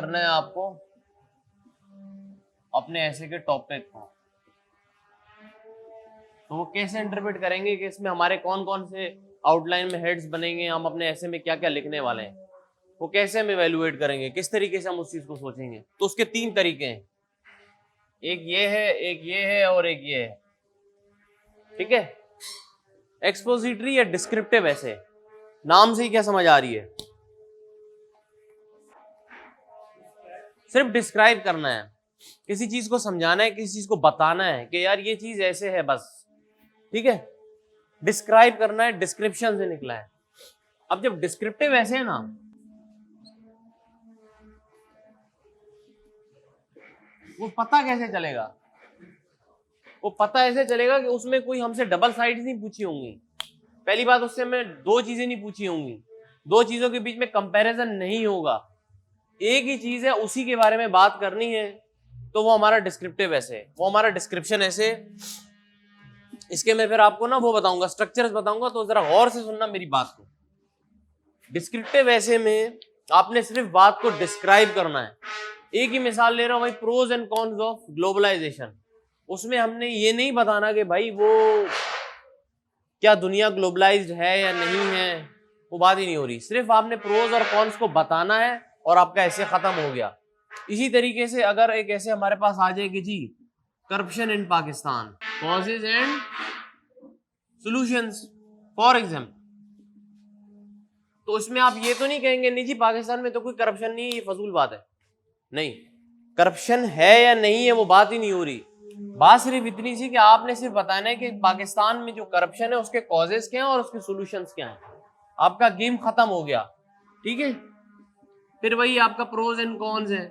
करना है आपको अपने ऐसे के टॉपिक को, तो वो कैसे इंटरप्रेट करेंगे कि इसमें हमारे कौन कौन से आउटलाइन में हेड्स बनेंगे, हम अपने ऐसे में क्या क्या लिखने वाले हैं, वो कैसे हम इवेल्युएट करेंगे, किस तरीके से हम उस चीज को सोचेंगे। तो उसके 3 तरीके हैं, एक ये है, एक ये है और एक ये है। ठीक है, एक्सपोजिटरी या डिस्क्रिप्टिव, ऐसे नाम से ही क्या समझ आ रही है, सिर्फ डिस्क्राइब करना है, किसी चीज को समझाना है, किसी चीज को बताना है कि यार ये चीज ऐसे है बस। ठीक है, डिस्क्राइब करना है, डिस्क्रिप्शन से निकला है। अब जब डिस्क्रिप्टिव ऐसे है ना, वो पता कैसे चलेगा, वो पता ऐसे चलेगा कि उसमें कोई हमसे डबल साइड नहीं पूछी होंगी। पहली बात, उससे हमें 2 चीजें नहीं पूछी होंगी, 2 चीजों के बीच में कंपैरिजन नहीं होगा, एक ही चीज है उसी के बारे में बात करनी है, तो वो हमारा डिस्क्रिप्टिव ऐसे, वो हमारा डिस्क्रिप्शन ऐसे। इसके मैं फिर आपको ना वो बताऊंगा, स्ट्रक्चर्स बताऊंगा, तो जरा गौर से सुनना मेरी बात को। डिस्क्रिप्टिव ऐसे में आपने सिर्फ बात को डिस्क्राइब करना है। एक ही मिसाल ले रहा हूं भाई, pros and cons of globalization. उसमें हमने ये नहीं बताना कि भाई वो क्या दुनिया ग्लोबलाइज्ड है या नहीं है, वो बात ही नहीं हो रही। सिर्फ आपने प्रोज और कॉन्स को बताना है और आपका ऐसे खत्म हो गया। इसी तरीके से अगर एक ऐसे हमारे पास आ जाए कि जी corruption in Pakistan, causes and solutions for example, तो इसमें आप ये तो नहीं कहेंगे नहीं जी पाकिस्तान में तो कोई करप्शन नहीं है, ये फजूल बात है। नहीं, करप्शन है या नहीं है वो बात ही नहीं हो रही। बात सिर्फ इतनी सी कि आपने सिर्फ बताना है कि पाकिस्तान में जो करप्शन है उसके कॉजेज क्या हैं और उसके सॉल्यूशंस क्या हैं। आपका गेम खत्म हो गया। ठीक है, फिर वही आपका प्रोज एंड कॉन्स है,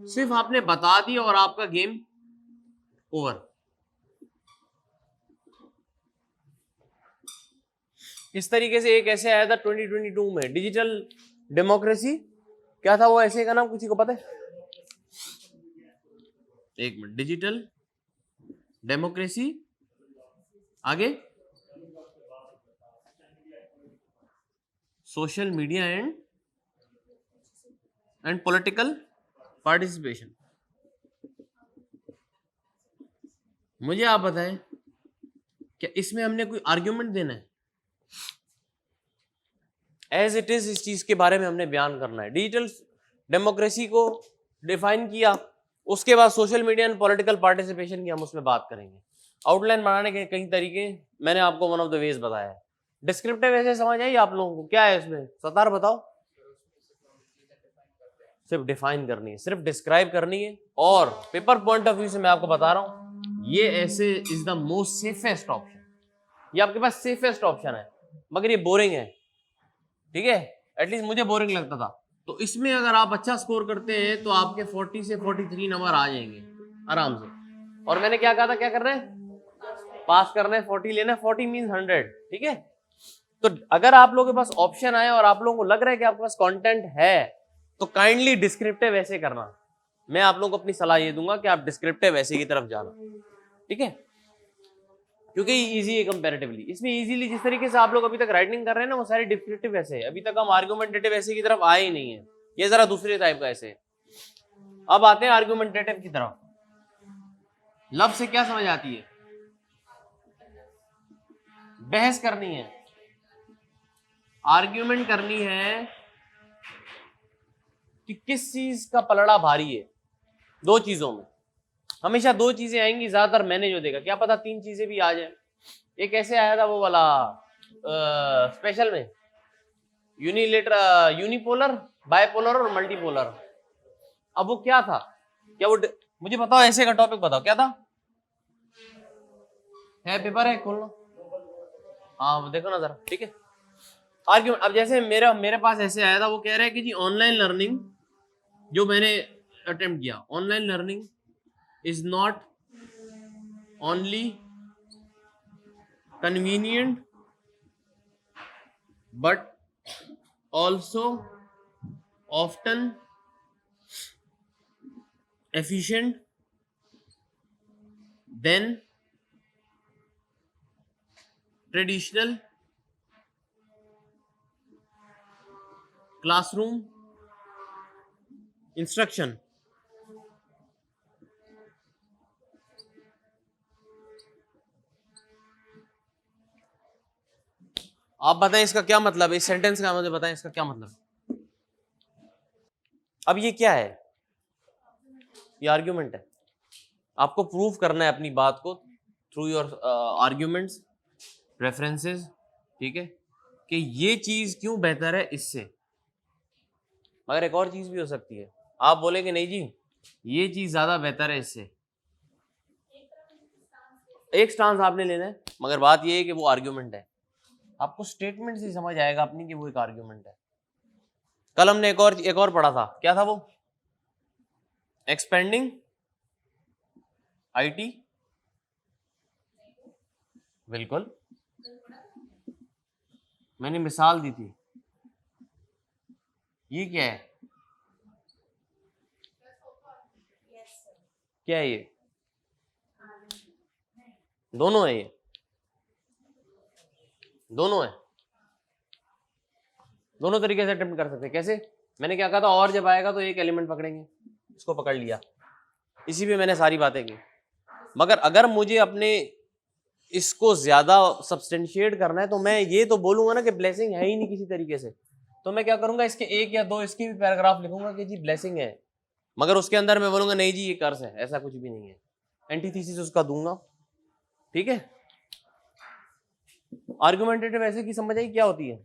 सिर्फ आपने बता दिया और आपका गेम ओवर। इस तरीके से एक ऐसे आया था 2022 में, डिजिटल डेमोक्रेसी, क्या था वो ऐसे का नाम, किसी को पता है? एक मिनट, डिजिटल डेमोक्रेसी, आगे social media and political participation. मुझे आप बताएं, क्या इसमें हमने कोई आर्ग्यूमेंट देना है? एज इट इज इस चीज के बारे में हमने बयान करना है। डिजिटल डेमोक्रेसी को डिफाइन किया, उसके बाद social media and political participation की हम उसमें बात करेंगे। आउटलाइन बनाने के कई तरीके मैंने आपको वन ऑफ द वेज बताया है। डिस्क्रिप्टिव ऐसे समझ आई आप लोगों को? क्या है इसमें, सतार बताओ। सिर्फ डिफाइन करनी है, सिर्फ डिस्क्राइब करनी है। और पेपर पॉइंट ऑफ व्यू से मैं आपको बता रहा हूं, ये ऐसे is the most safest option. ये आपके पास सेफेस्ट ऑप्शन है, मगर ये बोरिंग है। ठीक है, एटलीस्ट मुझे बोरिंग लगता था। तो इसमें अगर आप अच्छा स्कोर करते हैं तो आपके 40 से 43 नंबर आ जाएंगे आराम से। और मैंने क्या कहा था, क्या कर रहे हैं, पास करना है, 40 लेना है, 40 मींस 100। ठीक है, तो अगर आप लोगों के पास ऑप्शन आए और आप लोगों को लग रहा है कि आपके पास कंटेंट है, तो काइंडली डिस्क्रिप्टिव ऐसे करना। मैं आप लोगों को अपनी सलाह ये दूंगा कि आप डिस्क्रिप्टिव ऐसे की तरफ जाना। ठीक है, क्योंकि इजी है कंपैरेटिवली। इसमें इजीली जिस तरीके से आप लोग अभी तक राइटिंग कर रहे हैं ना, वो सारी डिस्क्रिप्टिव ऐसे है। अभी तक हम आर्गुमेंटेटिव ऐसे की तरफ आए ही नहीं है, ये जरा दूसरे टाइप का ऐसे। अब आते हैं आर्गुमेंटेटिव की तरफ। लव से क्या समझ आती है? बहस करनी है, आर्ग्यूमेंट करनी है कि किस चीज का पलड़ा भारी है। 2 चीजों में हमेशा 2 चीजें आएंगी, ज्यादातर मैंने जो देखा, क्या पता 3 चीजें भी आ जाए। एक ऐसे आया था वो वाला स्पेशल में, यूनिपोलर, बाइपोलर और मल्टीपोलर। अब वो क्या था, क्या वो मुझे बताओ, ऐसे का टॉपिक बताओ क्या था। है पेपर है, खोल लो, हाँ देखो ना जरा। ठीक है, आर्ग्यूमेंट। अब जैसे मेरे पास ऐसे आया था, वो कह रहा है कि जी ऑनलाइन लर्निंग जो मैंने अटेम्प्ट किया, online learning is not only convenient but also often efficient than traditional classroom instruction, आप बताएं इसका क्या मतलब है, इस सेंटेंस का मुझे बताएं इसका क्या मतलब है। अब ये क्या है, ये आर्ग्यूमेंट है, आपको प्रूव करना है अपनी बात को थ्रू योर आर्ग्यूमेंट्स, रेफरेंसेस, ठीक है, कि ये चीज क्यों बेहतर है इससे। मगर एक और चीज भी हो सकती है, आप बोलेंगे नहीं जी ये चीज ज्यादा बेहतर है इससे, एक स्टांस आपने लेना है, मगर बात ये है कि वो आर्ग्यूमेंट है, आपको स्टेटमेंट से समझ आएगा अपनी कि वो एक आर्ग्यूमेंट है। कल हमने एक और पढ़ा था, क्या था वो, एक्सपेंडिंग आईटी, बिल्कुल मैंने मिसाल दी थी, ये क्या है, क्या है ये, दोनों है, ये दोनों है, दोनों तरीके से अटेम्प्ट कर सकते हैं। कैसे, मैंने क्या कहा था, और जब आएगा तो एक एलिमेंट पकड़ेंगे, इसको पकड़ लिया, इसी पे मैंने सारी बातें की। मगर अगर मुझे अपने इसको ज्यादा सब्सटेंशिएट करना है तो मैं ये तो बोलूंगा ना कि ब्लेसिंग है ही नहीं किसी तरीके से, तो मैं क्या करूंगा, इसके एक या दो इसके भी पैराग्राफ लिखूंगा कि जी ब्लेसिंग है, मगर उसके अंदर मैं बोलूंगा नहीं जी ये कर्स है, ऐसा कुछ भी नहीं है, एंटीथीसिस उसका दूंगा, ठीक है। आर्गुमेंटेटिव ऐसे की समझ आई क्या होती है,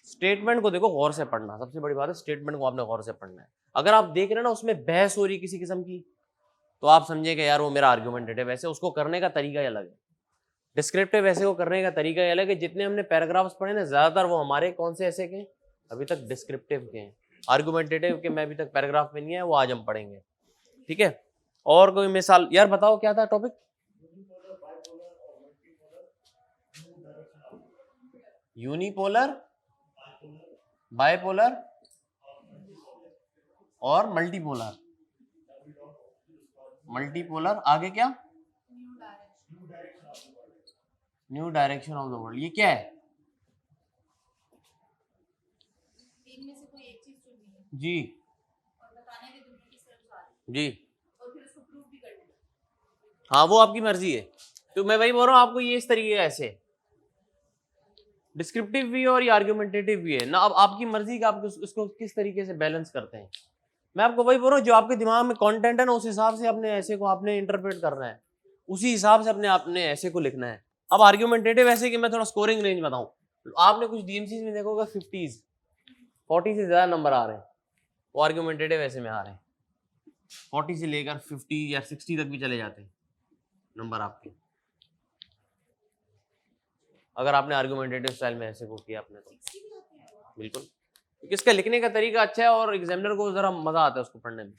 स्टेटमेंट को देखो गौर से पढ़ना, सबसे बड़ी बात है स्टेटमेंट को आपने गौर से पढ़ना है। अगर आप देख रहे हैं ना उसमें बहस हो रही किसी किस्म की, तो आप समझिएगा यार वो मेरा आर्गुमेंटेटिव, ऐसे उसको करने का तरीका ही अलग है, डिस्क्रिप्टिव ऐसे को करने का तरीका ही अलग है। जितने हमने पैराग्राफ्स पढ़े ना ज्यादातर वो हमारे कौन से ऐसे के अभी तक डिस्क्रिप्टिव के हैं, आर्गुमेंटेटिव के मैं अभी तक पैराग्राफ में नहीं है, वो आज हम पढ़ेंगे, ठीक है। और कोई मिसाल यार बताओ, क्या था टॉपिक, यूनिपोलर, बाइपोलर और मल्टीपोलर, मल्टीपोलर आगे क्या, new direction of the world, ये क्या है जी जी, हाँ वो आपकी मर्जी है, तो मैं वही बोल रहा हूँ आपको, ये इस तरीके ऐसे डिस्क्रिप्टिव भी है और ये आर्गुमेंटेटिव भी है ना, अब आपकी मर्जी का आप इसको किस तरीके से बैलेंस करते हैं। मैं आपको वही बोल रहा हूँ, जो आपके दिमाग में कंटेंट है ना उस हिसाब से अपने ऐसे को आपने इंटरप्रेट करना है, उसी हिसाब से अपने ऐसे को लिखना है। अब आर्गुमेंटेटिव ऐसे कि मैं थोड़ा स्कोरिंग रेंज बताऊं, आपने कुछ डीएमसी में देखोगे 50s 40 से ज्यादा नंबर आ रहे हैं, वो आर्गुमेंटेटिव ऐसे में आ रहे हैं, 40 से लेकर 50 या 60 तक भी चले जाते हैं नंबर आपके, अगर आपने आर्गुमेंटेटिव स्टाइल में ऐसे को किया आपने तो बिल्कुल, क्योंकि इसका लिखने का तरीका अच्छा है और एग्जामिनर को जरा मजा आता है उसको पढ़ने में,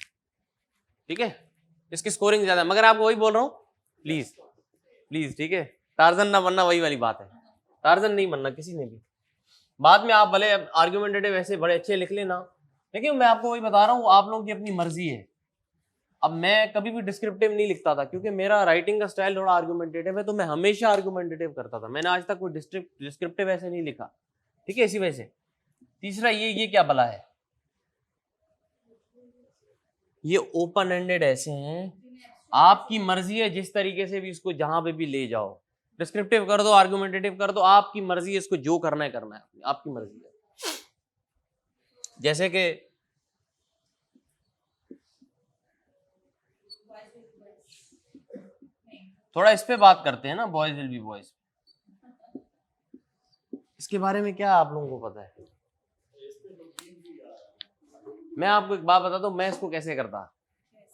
ठीक है, इसकी स्कोरिंग ज्यादा है। मगर आपको वही बोल रहा हूँ, प्लीज प्लीज, ठीक है, टार्जन ना बनना, वही वाली बात है, टार्जन नहीं बनना किसी ने भी। बाद में आप भले आर्गुमेंटेटिव ऐसे बड़े अच्छे लिख लेना, लेकिन मैं आपको वही बता रहा हूँ आप लोगों की अपनी मर्जी है। अब मैं कभी भी डिस्क्रिप्टिव नहीं लिखता था क्योंकि मेरा राइटिंग का स्टाइल थोड़ा आर्गुमेंटेटिव है, तो मैं हमेशा आर्गुमेंटेटिव करता था, मैंने आज तक कोई डिस्क्रिप्टिव ऐसे नहीं लिखा, ठीक है, इसी वजह से। तीसरा ये क्या भला है, ये ओपन एंडेड ऐसे हैं, आपकी मर्जी है जिस तरीके से भी इसको जहां पे भी ले जाओ, डिस्क्रिप्टिव कर दो, आर्गुमेंटेटिव कर दो, आपकी मर्जी है, इसको जो करना है आपकी मर्जी है। जैसे कि थोड़ा इस पे बात करते हैं ना, बॉयज विल बी बॉयज, इसके बारे में क्या आप लोगों को पता है, मैं आपको एक बात बताता हूँ मैं इसको कैसे करता।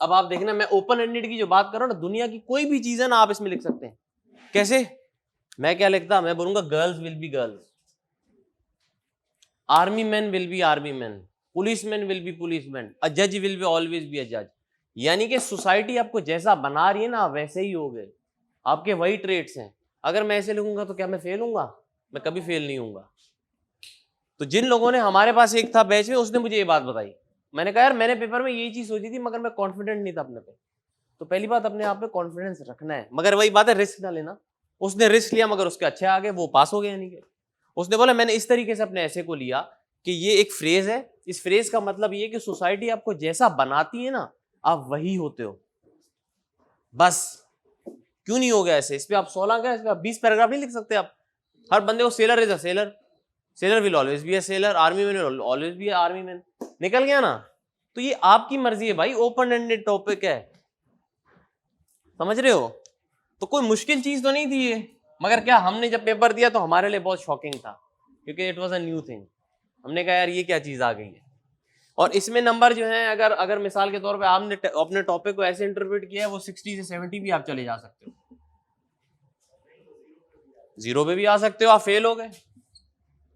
अब आप देखना, मैं ओपन एंडेड की जो बात कर रहा हूँ ना, दुनिया की कोई भी चीज है ना आप इसमें लिख सकते हैं। कैसे, मैं क्या लिखता, मैं बोलूंगा girls will be girls, army man will be army man, police man will be police man, अ जज will be always be a जज। यानी कि सोसाइटी आपको जैसा बना रही है ना वैसे ही हो गए, आपके वही ट्रेड्स हैं। अगर मैं ऐसे लिखूंगा तो क्या मैं फेल हूंगा, मैं कभी फेल नहीं हूंगा। तो जिन लोगों ने, हमारे पास एक था बैच में, उसने मुझे ये बात बताई, मैंने कहा यार मैंने पेपर में यही चीज सोची थी मगर मैं कॉन्फिडेंट नहीं था अपने पे। तो पहली बात अपने आप पे कॉन्फिडेंस रखना है, मगर वही बात है रिस्क ना लेना। उसने रिस्क लिया मगर उसके अच्छे आ गए, वो पास हो गया, यानी कि उसने बोला मैंने इस तरीके से अपने ऐसे को लिया कि ये एक फ्रेज है, इस फ्रेज का मतलब ये कि सोसाइटी आपको जैसा बनाती है ना, आप वही होते हो। बस क्यों नहीं हो गया ऐसे? इस पे आप 16 का, इस पे आप 20 पैराग्राफ नहीं लिख सकते आप। हर बंदे को seller is a seller, seller will always be a seller, army man will always be a army man, निकल गया ना। तो ये आपकी मर्जी है भाई, ओपन एंडेड टॉपिक है, समझ रहे हो? तो कोई मुश्किल चीज तो नहीं थी ये, मगर क्या हमने जब पेपर दिया तो हमारे लिए बहुत शॉकिंग था, क्योंकि it was a new thing. हमने कहा यार ये क्या चीज आ गई है। और इसमें नंबर जो है, अगर मिसाल के तौर पे आपने अपने टॉपिक को ऐसे इंटरप्रेट किया है, वो 60 से 70 भी आप चले जा सकते हो, 0 पे भी आ सकते हो, आप फेल हो गए।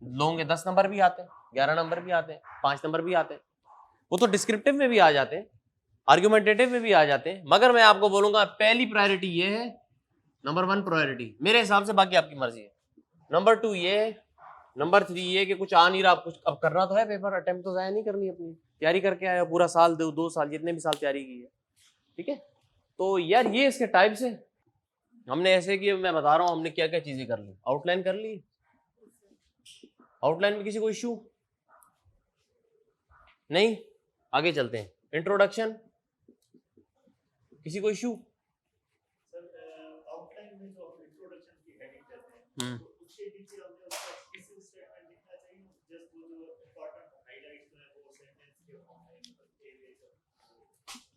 लोगों के 10 नंबर भी आते हैं, 11 नंबर भी आते हैं, 5 नंबर भी आते हैं, वो तो डिस्क्रिप्टिव में भी आ जाते हैं, आर्ग्यूमेंटेटिव में भी आ जाते हैं। मगर मैं आपको बोलूंगा पहली प्रायोरिटी ये है, नंबर 1 प्रायोरिटी मेरे हिसाब से, बाकी आपकी मर्जी है। नंबर 2 ये है, नंबर 3 ये कि कुछ आ नहीं रहा, कुछ अब करना तो है, पेपर अटेम्प्ट तो जाया नहीं करनी, अपनी तैयारी करके आया पूरा साल, 2 साल, जितने भी साल तैयारी की है, ठीक है। तो यार ये इसके टाइप्स है। हमने ऐसे कि मैं बता रहा हूँ हमने क्या क्या चीजें कर ली। आउटलाइन कर ली, आउटलाइन में किसी को इश्यू नहीं, आगे चलते हैं। इंट्रोडक्शन, किसी को इश्यू?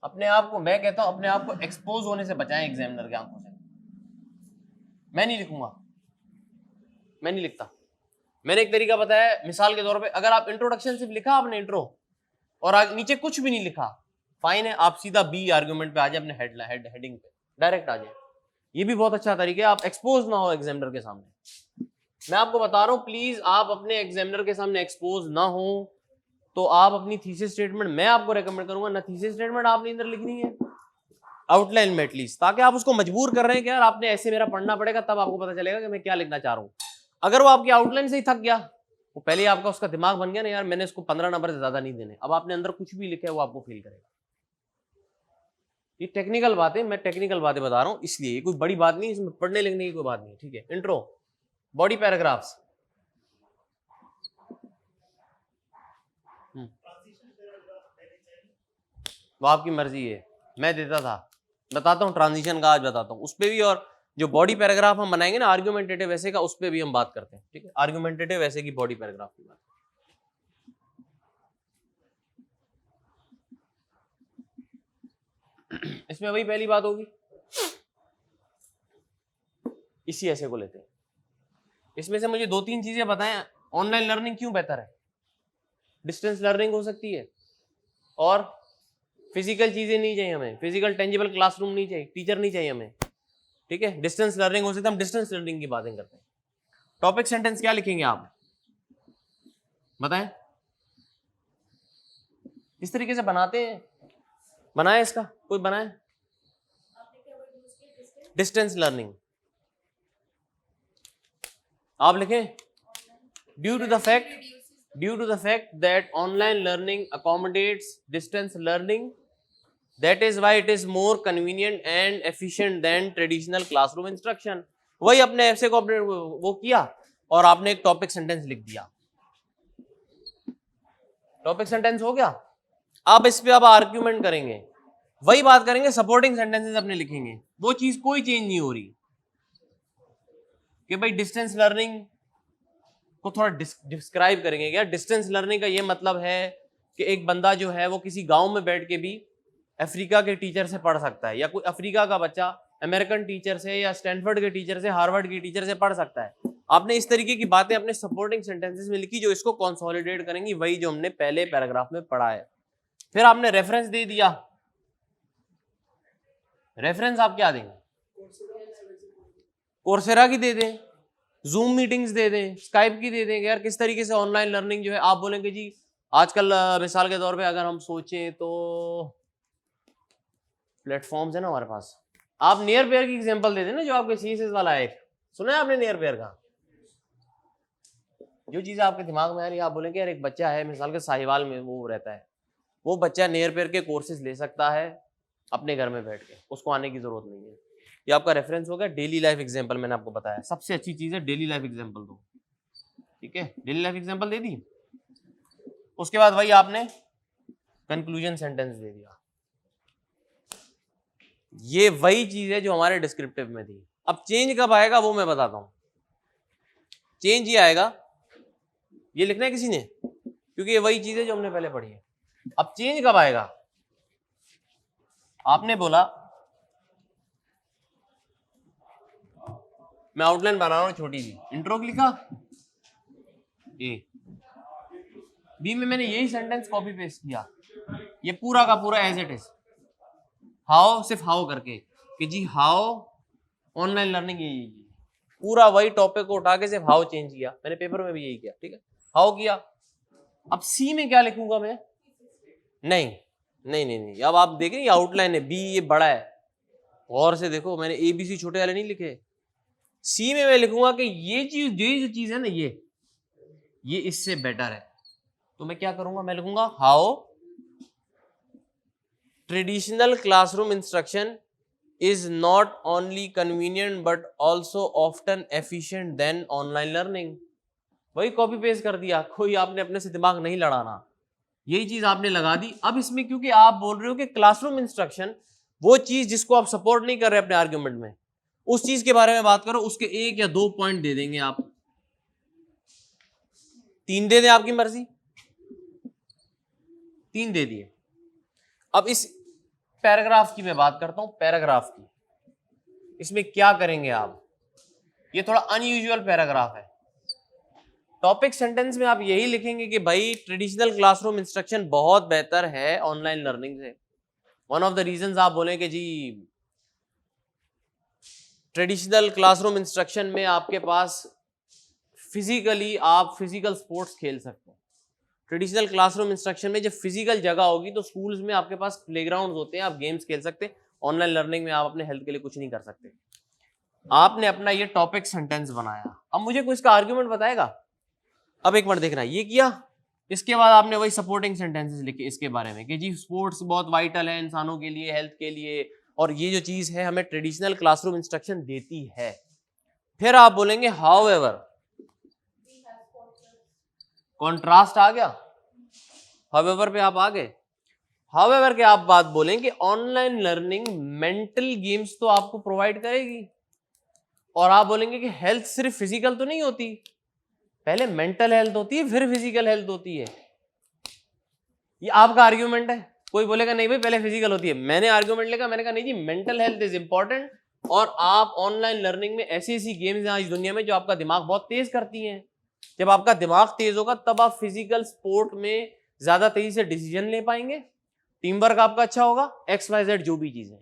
अपने आप को, मैं कहता हूं अपने आप को एक्सपोज होने से बचाएं एग्जामिनर के आंखों से। मैं नहीं लिखूंगा, मैं नहीं लिखता। मैंने एक तरीका बताया, मिसाल के तौर पे अगर आप इंट्रोडक्शन सिर्फ लिखा आपने इंट्रो, और नीचे कुछ भी नहीं लिखा, फाइन है, आप सीधा बी आर्गुमेंट पे आ जाए, अपने हेडिंग पे डायरेक्ट आ जाए। ये भी बहुत अच्छा तरीका है, आप एक्सपोज ना हो एग्जामिनर के सामने। मैं आपको बता रहा हूं, प्लीज आप अपने एग्जामिनर के सामने एक्सपोज ना हो। तो आप अपनी थीसिस स्टेटमेंट, मैं आपको रेकमेंड करूंगा ना, थीसिस स्टेटमेंट आपने अंदर लिखनी है आउटलाइन में एटलीस्ट, ताकि आप उसको मजबूर कर रहे हैं कि यार आपने ऐसे मेरा पढ़ना पड़ेगा, तब आपको पता चलेगा कि मैं क्या लिखना चाह रहा हूं। अगर वो आपकी आउटलाइन से ही थक गया, वो पहले आपका उसका दिमाग बन गया ना, यार मैंने इसको 15 नंबर से ज्यादा नहीं देने, अब आपने अंदर कुछ भी लिखा है वो आपको फील करेगा। ये टेक्निकल बातें, मैं टेक्निकल बातें बता रहा हूं, इसलिए ये कोई बड़ी बात नहीं, इसमें पढ़ने लिखने की कोई बात नहीं, ठीक है। इंट्रो, बॉडी पैराग्राफ्स, वो आपकी मर्जी है, मैं देता था, बताता हूँ ट्रांजिशन का आज बताता हूँ उस पर भी। और जो बॉडी पैराग्राफ हम बनाएंगे ना आर्ग्यूमेंटेटिव ऐसे का, उस पर भी हम बात करते हैं, ठीक है। आर्ग्यूमेंटेटिव ऐसे की बॉडी पैराग्राफ की बात। इसमें वही पहली बात होगी, इसी ऐसे को लेते हैं। इसमें से मुझे 2-3 चीजें बताएं, ऑनलाइन लर्निंग क्यों बेहतर है? डिस्टेंस लर्निंग हो सकती है, और फिजिकल चीजें नहीं चाहिए हमें, फिजिकल टेंजिबल क्लासरूम नहीं चाहिए, टीचर नहीं चाहिए हमें, ठीक है। डिस्टेंस लर्निंग हो सकता है, हम डिस्टेंस लर्निंग की बातें करते हैं। टॉपिक सेंटेंस क्या लिखेंगे आप बताएं? इस तरीके से बनाते हैं, बनाए इसका कोई बनाए? डिस्टेंस लर्निंग आप लिखें, due to the fact that online learning accommodates distance learning, that is why it is more convenient and efficient than traditional classroom instruction। वही अपने ऐसे को अपने वो किया, और आपने एक टॉपिक सेंटेंस लिख दिया, टॉपिक सेंटेंस हो गया। अब इस पे अब आर्ग्यूमेंट करेंगे, वही बात करेंगे, सपोर्टिंग सेंटेंसेस अपने लिखेंगे, वो चीज कोई चेंज नहीं हो रही कि भाई डिस्टेंस लर्निंग को थोड़ा डिस्क्राइब करेंगे। क्या डिस्टेंस लर्निंग का ये मतलब है कि एक बंदा जो है वो किसी गांव में बैठ के भी अफ्रीका के टीचर से पढ़ सकता है, या कोई अफ्रीका का बच्चा अमेरिकन टीचर से, या स्टैनफोर्ड के टीचर से, हार्वर्ड के टीचर से पढ़ सकता है। आपने इस तरीके की बातें अपने सपोर्टिंग सेंटेंसेस में लिखी, जो इसको कंसोलिडेट करेंगी, वही जो हमने पहले पैराग्राफ में पढ़ा है। फिर आपने रेफरेंस दे दिया, रेफरेंस आप क्या देंगे? कोर्सेरा की दे दें, जूम मीटिंग्स दे दें, स्काइप की दे दें, यार किस तरीके से ऑनलाइन लर्निंग जो है। आप बोलेंगे जी आजकल मिसाल के तौर पे अगर हम सोचें तो प्लेटफॉर्म्स है ना हमारे पास, आप नियर पेयर की एग्जांपल दे दें ना, जो आपके सीएसएस वाला है, सुना है आपने नियर पेयर का? जो चीज आपके दिमाग में आ रही है, आप बोलेंगे यार एक बच्चा है मिसाल के साहिवाल में वो रहता है, वो बच्चा नियर पेयर के कोर्सेज ले सकता है अपने घर में बैठ के, उसको आने की जरूरत नहीं है। ये आपका रेफरेंस हो गया। डेली लाइफ एग्जांपल मैंने आपको बताया, सबसे अच्छी चीज है डेली लाइफ एग्जांपल दो, ठीक है। डेली लाइफ एग्जांपल दे दी, उसके बाद वही आपने कंक्लूजन सेंटेंस दे दिया। ये वही चीज है जो हमारे डिस्क्रिप्टिव में थी। अब चेंज कब आएगा वो मैं बताता हूं। चेंज ये आएगा, ये लिखना है किसी ने, क्योंकि ये वही चीज है जो हमने पहले पढ़ी है। अब चेंज कब आएगा? आपने बोला मैं आउटलाइन बना रहा हूं छोटी सी, इंट्रो लिखा, ए बी में मैंने यही सेंटेंस कॉपी पेस्ट किया, ये पूरा का पूरा एज इट इज, हाउ, सिर्फ हाउ करके कि जी हाउ ऑनलाइन लर्निंग, यही पूरा वही टॉपिक को उठा के सिर्फ हाउ चेंज किया। मैंने पेपर में भी यही किया, ठीक है, हाउ किया। अब सी में क्या लिखूंगा मैं? नहीं नहीं नहीं नहीं, अब आप देख रहे हैं आउटलाइन है, बी ये बड़ा है, और से देखो मैंने ए बी सी छोटे वाले नहीं लिखे। सी में मैं लिखूंगा कि ये जो चीज है ना, ये इससे बेटर है। तो मैं क्या करूंगा? मैं लिखूंगा how traditional classroom instruction is not only convenient but also often efficient than online learning। वही कॉपी पेस्ट कर दिया, कोई आपने अपने से दिमाग नहीं लड़ाना, यही चीज आपने लगा दी। अब इसमें क्योंकि आप बोल रहे हो कि क्लासरूम इंस्ट्रक्शन, वो चीज जिसको आप सपोर्ट नहीं कर रहे अपने आर्ग्यूमेंट में, उस चीज के बारे में बात करो, उसके 1 या 2 पॉइंट दे देंगे आप, 3 दे दें, आपकी मर्जी, 3 दे दिए। अब इस पैराग्राफ की मैं बात करता हूं, पैराग्राफ की, इसमें क्या करेंगे आप? ये थोड़ा अनयूजुअल पैराग्राफ है। टॉपिक सेंटेंस में आप यही लिखेंगे कि भाई ट्रेडिशनल क्लासरूम इंस्ट्रक्शन बहुत बेहतर है ऑनलाइन लर्निंग से। वन ऑफ द रीजंस आप बोले कि जी ट्रेडिशनल क्लासरूम इंस्ट्रक्शन में आपके पास फिजिकली आप फिजिकल स्पोर्ट्स खेल सकते हैं। ट्रेडिशनल क्लासरूम इंस्ट्रक्शन में जब फिजिकल जगह होगी तो स्कूल्स में आपके पास प्लेग्राउंड होते हैं, आप गेम्स खेल सकते हैं। ऑनलाइन लर्निंग में आप अपने हेल्थ के लिए कुछ नहीं कर सकते। आपने अपना ये टॉपिक सेंटेंस बनाया, अब मुझे कोई इसका आर्ग्यूमेंट बताएगा? अब एक बार देखना, ये किया, इसके बाद आपने वही सपोर्टिंग सेंटेंसेस लिखे इसके बारे में कि जी स्पोर्ट्स बहुत वाइटल है इंसानों के लिए, हेल्थ के लिए, और ये जो चीज है हमें ट्रेडिशनल क्लासरूम इंस्ट्रक्शन देती है। फिर आप बोलेंगे हाउएवर, कॉन्ट्रास्ट आ गया, हाउएवर पे आप आ गए। हाउएवर के आप बात बोलेंगे ऑनलाइन लर्निंग मेंटल गेम्स तो आपको प्रोवाइड करेगी, और आप बोलेंगे कि हेल्थ सिर्फ फिजिकल तो नहीं होती, पहले मेंटल हेल्थ होती है फिर फिजिकल हेल्थ होती है। ये आपका आर्ग्यूमेंट है। कोई बोलेगा नहीं भाई पहले फिजिकल होती है, मैंने आर्ग्यूमेंट लिखा, मैंने कहा नहीं जी मेंटल हेल्थ इज इंपॉर्टेंट, और आप ऑनलाइन लर्निंग में ऐसी ऐसी गेम्स हैं आज दुनिया में जो आपका दिमाग बहुत तेज करती हैं। जब आपका दिमाग तेज होगा तब आप फिजिकल स्पोर्ट में ज्यादा तेजी से डिसीजन ले पाएंगे, टीम वर्क आपका अच्छा होगा, XYZ जो भी चीजें,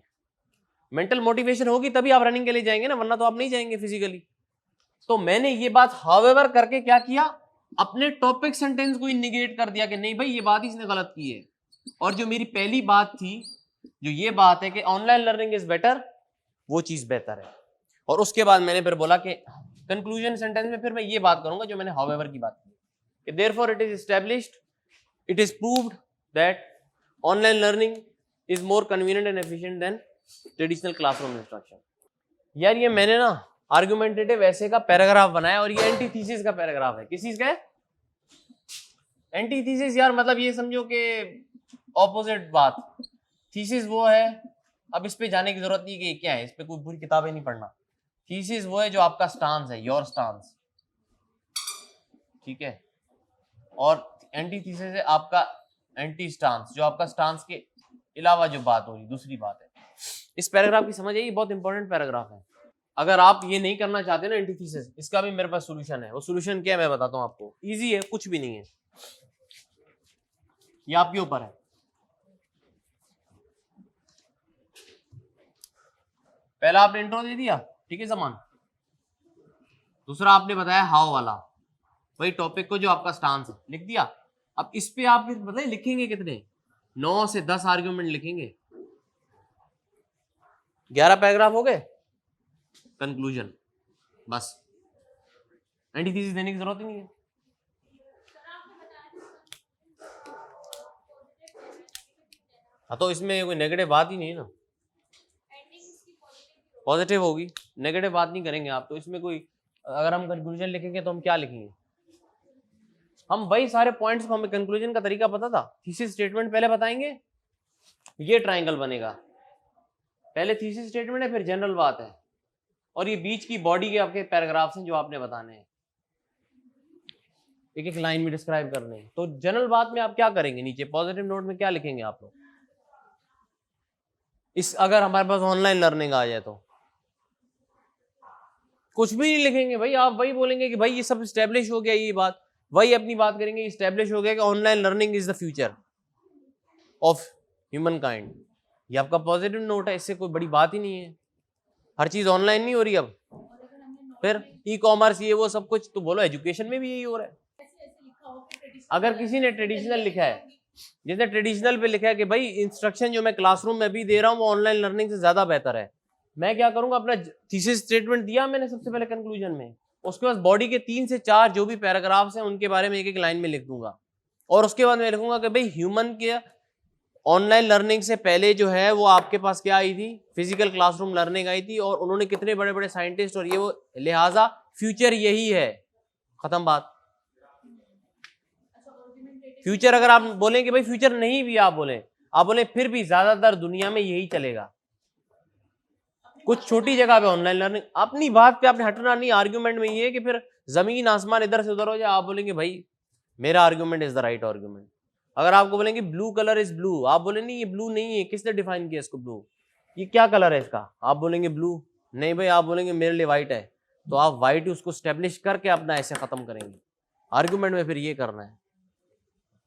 मेंटल मोटिवेशन होगी तभी आप रनिंग के लिए जाएंगे ना, वरना तो आप नहीं जाएंगे फिजिकली। तो मैंने ये बात हाउएवर करके क्या किया, अपने टॉपिक सेंटेंस को ही निगेट कर दिया कि नहीं भाई ये बात इसने गलत की है, और जो मेरी पहली बात थी, जो ये बात है कि ऑनलाइन लर्निंग इज बेटर, वो चीज बेहतर है। और उसके बाद मैंने फिर बोला कि कंक्लूजन सेंटेंस में फिर मैं ये बात करूंगा जो मैंने हाउएवर की बात की कि therefore it is established, it is proved that online learning is more convenient and efficient then traditional classroom instruction. यार ये मैंने ना आर्गुमेंटेटिव ऐसे का पैराग्राफ बनाया, और ये एंटीथीसिस का पैराग्राफ है। किस चीज का है? एंटीथीसिस। यार मतलब ये समझो कि ऑपोजिट बात, थीसिस वो है, अब इस पे जाने की जरूरत नहीं कि क्या है, इस पे कोई पूरी किताबें नहीं पढ़ना। थीसिस वो है जो आपका स्टांस है, योर स्टांस, ठीक है, और एंटीथीसिस है आपका एंटी स्टांस, जो आपका स्टांस के अलावा जो बात हो रही दूसरी बात है। इस पैराग्राफ की समझ आइए, बहुत इंपॉर्टेंट पैराग्राफ है। अगर आप ये नहीं करना चाहते ना एंटीथीसिस, इसका भी मेरे पास सॉल्यूशन है। वो सॉल्यूशन क्या है मैं बताता हूं आपको, इजी है, कुछ भी नहीं है, ये आपके ऊपर है। पहला आपने इंट्रो दे दिया, ठीक है जमान, दूसरा आपने बताया हाउ वाला, वही टॉपिक को जो आपका स्टांस है लिख दिया। अब इस पे आप बताइए लिखेंगे कितने, 9 से 10 आर्ग्यूमेंट लिखेंगे, 11 पैराग्राफ हो गए, कंक्लूजन, बस, एंटीथीसिस देने की जरूरत ही नहीं है। हाँ तो इसमें कोई नेगेटिव बात ही नहीं है ना, पॉजिटिव होगी, नेगेटिव बात नहीं करेंगे आप। तो इसमें कोई, अगर हम कंक्लूजन लिखेंगे तो हम क्या लिखेंगे? हम वही सारे पॉइंट्स को, हमें कंक्लूजन का तरीका पता था। थीसिस स्टेटमेंट पहले बताएंगे, ये ट्राइंगल बनेगा, पहले थीसिस स्टेटमेंट है, फिर जनरल बात है, और ये बीच की बॉडी के आपके पैराग्राफ्स हैं जो आपने बताने हैं, एक एक लाइन में डिस्क्राइब करने हैं। तो जनरल बात में आप क्या करेंगे, नीचे पॉजिटिव नोट में क्या लिखेंगे आप लोग, इस अगर हमारे पास ऑनलाइन लर्निंग आ जाए तो कुछ भी नहीं लिखेंगे भाई, आप वही बोलेंगे कि भाई ये सब स्टैब्लिश हो गया, ये बात वही अपनी बात करेंगे, स्टैब्लिश हो गया कि online learning is the future of human kind. ये आपका पॉजिटिव नोट है, इससे कोई बड़ी बात ही नहीं है, हर चीज ऑनलाइन नहीं हो रही अब, फिर ई कॉमर्स ये वो सब कुछ, तो बोलो एजुकेशन में भी यही हो रहा है। अगर किसी ने ट्रेडिशनल लिखा है, जिसने ट्रेडिशनल पे लिखा है कि भाई इंस्ट्रक्शन जो मैं क्लासरूम में भी दे रहा हूँ वो ऑनलाइन लर्निंग से ज्यादा बेहतर है, मैं क्या करूंगा, अपना थीसिस स्टेटमेंट दिया मैंने सबसे पहले कंक्लूजन में, उसके बाद बॉडी के 3 से 4 जो भी पैराग्राफ्स हैं उनके बारे में एक एक लाइन में लिख दूंगा, और उसके बाद मैं लिखूंगा कि भाई ह्यूमन के ऑनलाइन लर्निंग से पहले जो है वो आपके पास क्या आई थी, फिजिकल क्लासरूम लर्निंग आई थी, और उन्होंने कितने बड़े बड़े साइंटिस्ट और ये वो, लिहाजा फ्यूचर यही है, खत्म बात। फ्यूचर अगर आप बोलें कि भाई फ्यूचर नहीं भी आप बोले फिर भी ज्यादातर दुनिया में यही चलेगा, कुछ छोटी जगह पे ऑनलाइन लर्निंग, अपनी बात पे आपने हटना नहीं। आर्ग्यूमेंट में ये है कि फिर जमीन आसमान इधर से उधर हो जाए, आप बोलेंगे भाई मेरा argument is the right argument. अगर आपको बोलेंगे ब्लू कलर इज ब्लू, आप बोले नहीं ये ब्लू नहीं है, किसने डिफाइन किया इसको ब्लू, ये क्या कलर है इसका, आप बोलेंगे ब्लू, नहीं भाई आप बोलेंगे मेरे लिए व्हाइट है, तो आप व्हाइट उसको स्टेब्लिश करके अपना ऐसे खत्म करेंगे। आर्ग्यूमेंट में फिर ये करना है।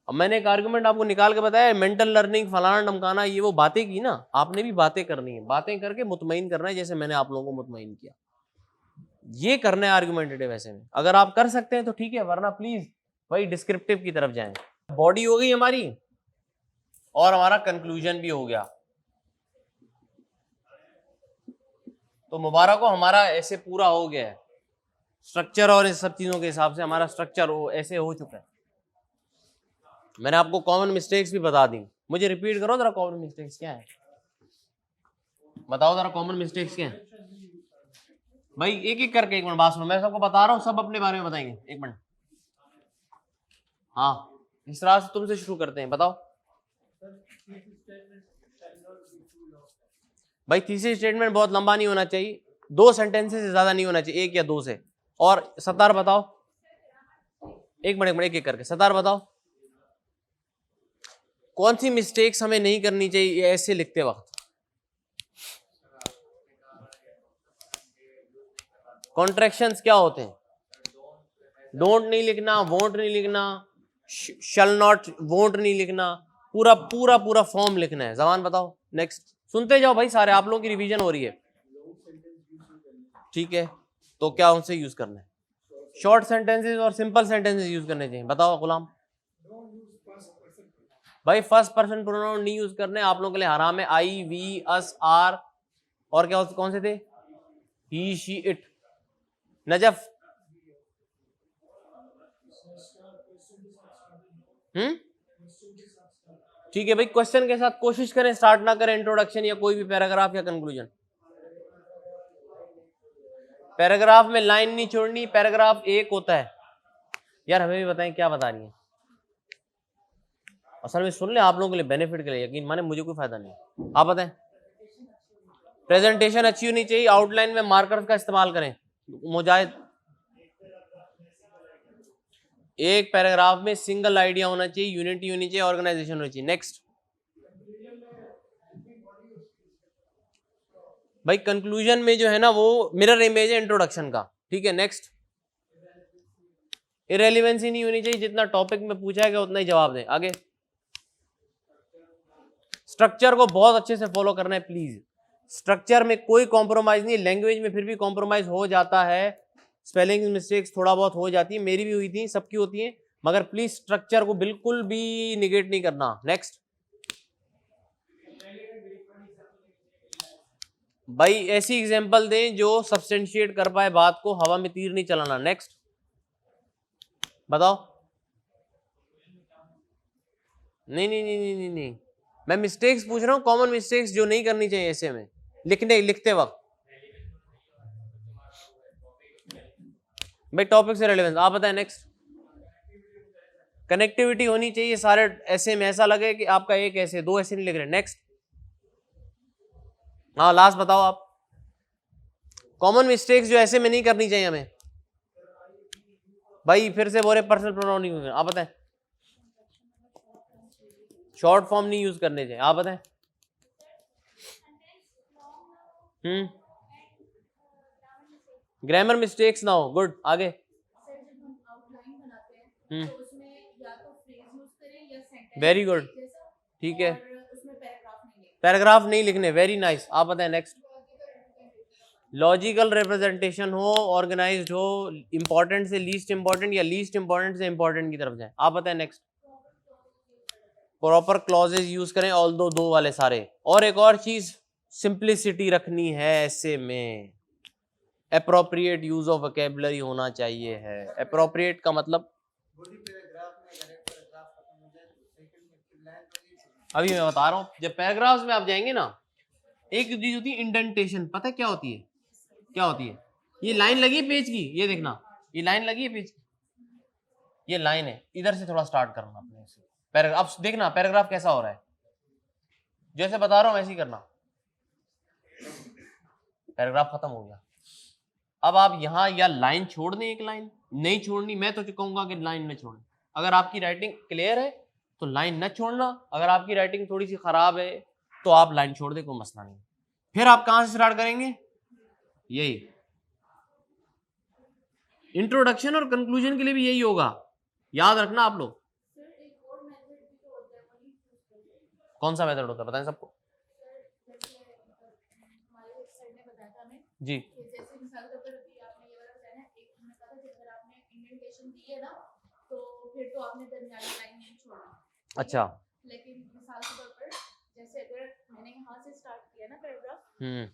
अब मैंने एक आर्गुमेंट आपको निकाल के बताया, मेंटल लर्निंग फलाना ढमकाना, ये वो बातें की ना, आपने भी बातें करनी है, बातें करके मुतमईन करना है, जैसे मैंने आप लोगों को मुतमईन किया, ये करना है आर्गुमेंटेटिव ऐसे में। अगर आप कर सकते हैं तो ठीक है, वरना प्लीज वही डिस्क्रिप्टिव की तरफ जाएं। बॉडी हो गई हमारी और हमारा कंक्लूजन भी हो गया, तो मुबारक हो, हमारा ऐसे पूरा हो गया है स्ट्रक्चर, और इस सब चीजों के हिसाब से हमारा स्ट्रक्चर ऐसे हो चुका है। मैंने आपको कॉमन मिस्टेक्स भी बता दी, मुझे रिपीट करो जरा, कॉमन मिस्टेक्स क्या है, बताओ जरा कॉमन मिस्टेक्स क्या है भाई, एक एक करके, एक मिनट बात सुनो, मैं सबको बता रहा हूँ, सब अपने बारे में बताएंगे, एक मिनट। हाँ इस तरह से तुमसे शुरू करते हैं, बताओ भाई। थीसिस स्टेटमेंट बहुत लंबा नहीं होना चाहिए, 2 सेंटेंसेस से ज्यादा नहीं होना चाहिए, 1 या 2 से। और सतार बताओ, एक मिनट एक एक करके, सतार बताओ कौन सी मिस्टेक्स हमें नहीं करनी चाहिए ऐसे लिखते वक्त। कॉन्ट्रैक्शंस क्या होते हैं, डोंट नहीं लिखना, वोंट नहीं लिखना, शल नॉट, वोंट नहीं लिखना, पूरा पूरा पूरा फॉर्म लिखना है। जबान बताओ, नेक्स्ट सुनते जाओ भाई, सारे आप लोगों की रिवीजन हो रही है, ठीक है, तो क्या उनसे यूज करना है, शॉर्ट सेंटेंसेस और सिंपल सेंटेंसेस यूज करने चाहिए। बताओ गुलाम भाई, फर्स्ट पर्सन प्रोनाउन नहीं यूज करने, आप लोगों के लिए हराम है। आई, वी, अस, आर, और क्या कौन से थे, ही, शी, इट। नजफ ठीक है भाई, क्वेश्चन के साथ कोशिश करें, स्टार्ट ना करें इंट्रोडक्शन या कोई भी पैराग्राफ या कंक्लूजन। पैराग्राफ में लाइन नहीं छोड़नी, पैराग्राफ एक होता है। यार हमें भी बताएं क्या बता रही है, असल में सुन ले आप लोगों के लिए, बेनिफिट के लिए, यकीन माने मुझे कोई फायदा नहीं। आप बताएं। प्रेजेंटेशन अच्छी होनी चाहिए, आउटलाइन में मार्कर्स का इस्तेमाल करें। मुजाहिद, एक पैराग्राफ में सिंगल आइडिया होना चाहिए, यूनिटी होनी चाहिए, ऑर्गेनाइजेशन होनी चाहिए। नेक्स्ट भाई, कंक्लूजन में जो है ना वो मिरर इमेज है इंट्रोडक्शन का, ठीक है। नेक्स्ट, इरेलीवेंसी नहीं होनी चाहिए, जितना टॉपिक में पूछा है उतना ही जवाब दें। आगे, स्ट्रक्चर को बहुत अच्छे से फॉलो करना है प्लीज, स्ट्रक्चर में कोई कॉम्प्रोमाइज नहीं। लैंग्वेज में फिर भी कॉम्प्रोमाइज हो जाता है, स्पेलिंग मिस्टेक्स थोड़ा बहुत हो जाती है, मेरी भी हुई थी, सबकी होती है, मगर प्लीज स्ट्रक्चर को बिल्कुल भी निगेट नहीं करना। नेक्स्ट भाई, ऐसी एग्जांपल दें जो सब्सटेंशिएट कर पाए बात को, हवा में तीर नहीं चलाना। नेक्स्ट बताओ। नहीं नहीं नहीं नहीं नहीं, नहीं। मैं मिस्टेक्स पूछ रहा हूं, कॉमन मिस्टेक्स जो नहीं करनी चाहिए ऐसे में लिखते वक्त। भाई टॉपिक से रेलेवेंस, आप बताएं। नेक्स्ट, कनेक्टिविटी होनी चाहिए सारे ऐसे में, ऐसा लगे कि आपका एक ऐसे दो ऐसे नहीं लिख रहे। नेक्स्ट, हाँ लास्ट बताओ आप। कॉमन मिस्टेक्स जो ऐसे में नहीं करनी चाहिए हमें भाई, फिर से बोले पर्सनल प्रोनाउन नहीं, आप बताएं। शॉर्ट फॉर्म नहीं यूज करने चाहिए, आप बताएं। ग्रामर मिस्टेक्स ना हो, गुड। आगे। वेरी गुड, ठीक है। पैराग्राफ नहीं लिखने, वेरी नाइस। आप बताएं नेक्स्ट। लॉजिकल रिप्रेजेंटेशन हो, ऑर्गेनाइज्ड हो, इंपॉर्टेंट से लीस्ट इंपॉर्टेंट या लीस्ट इंपॉर्टेंट से इंपॉर्टेंट की तरफ जाए। आप बताएं नेक्स्ट। प्रॉपर क्लॉजेज यूज करें, ऑल दो वाले सारे। और एक और चीज, सिंप्लिसिटी रखनी है ऐसे में। एप्रोप्रिएट यूज ऑफ वोकैबुलरी होना चाहिए है। एप्रोप्रिएट का मतलब, अभी मैं बता रहा हूं, जब पैराग्राफ्स में आप जाएंगे ना, एक चीज होती है इंडेंटेशन। पता है क्या होती है? क्या होती है? ये लाइन लगी है पेज की, ये देखना, ये लाइन लगी है पेज की, ये लाइन है, इधर से थोड़ा स्टार्ट करना अपने से पैराग्राफ। अब देखना पैराग्राफ कैसा हो रहा है, जैसे बता रहा हूं वैसे ही करना। पैराग्राफ खत्म हो गया। अब आप यहां या लाइन छोड़ दें, एक लाइन नहीं छोड़नी, मैं तो कहूंगा कि लाइन न छोड़ें। अगर आपकी राइटिंग क्लियर है तो लाइन न छोड़ना, अगर आपकी राइटिंग थोड़ी सी खराब है तो आप लाइन छोड़ दे, कोई मसला नहीं। फिर आप कहां से स्टार्ट करेंगे? यही इंट्रोडक्शन और कंक्लूजन के लिए भी यही होगा, याद रखना आप लोग। कौन सा मेथड होता है बताएं सबको जी। अच्छा, लेकिन मिसाल के तौर पर जैसे अगर मैंने यहाँ से स्टार्ट किया ना पैराग्राफ,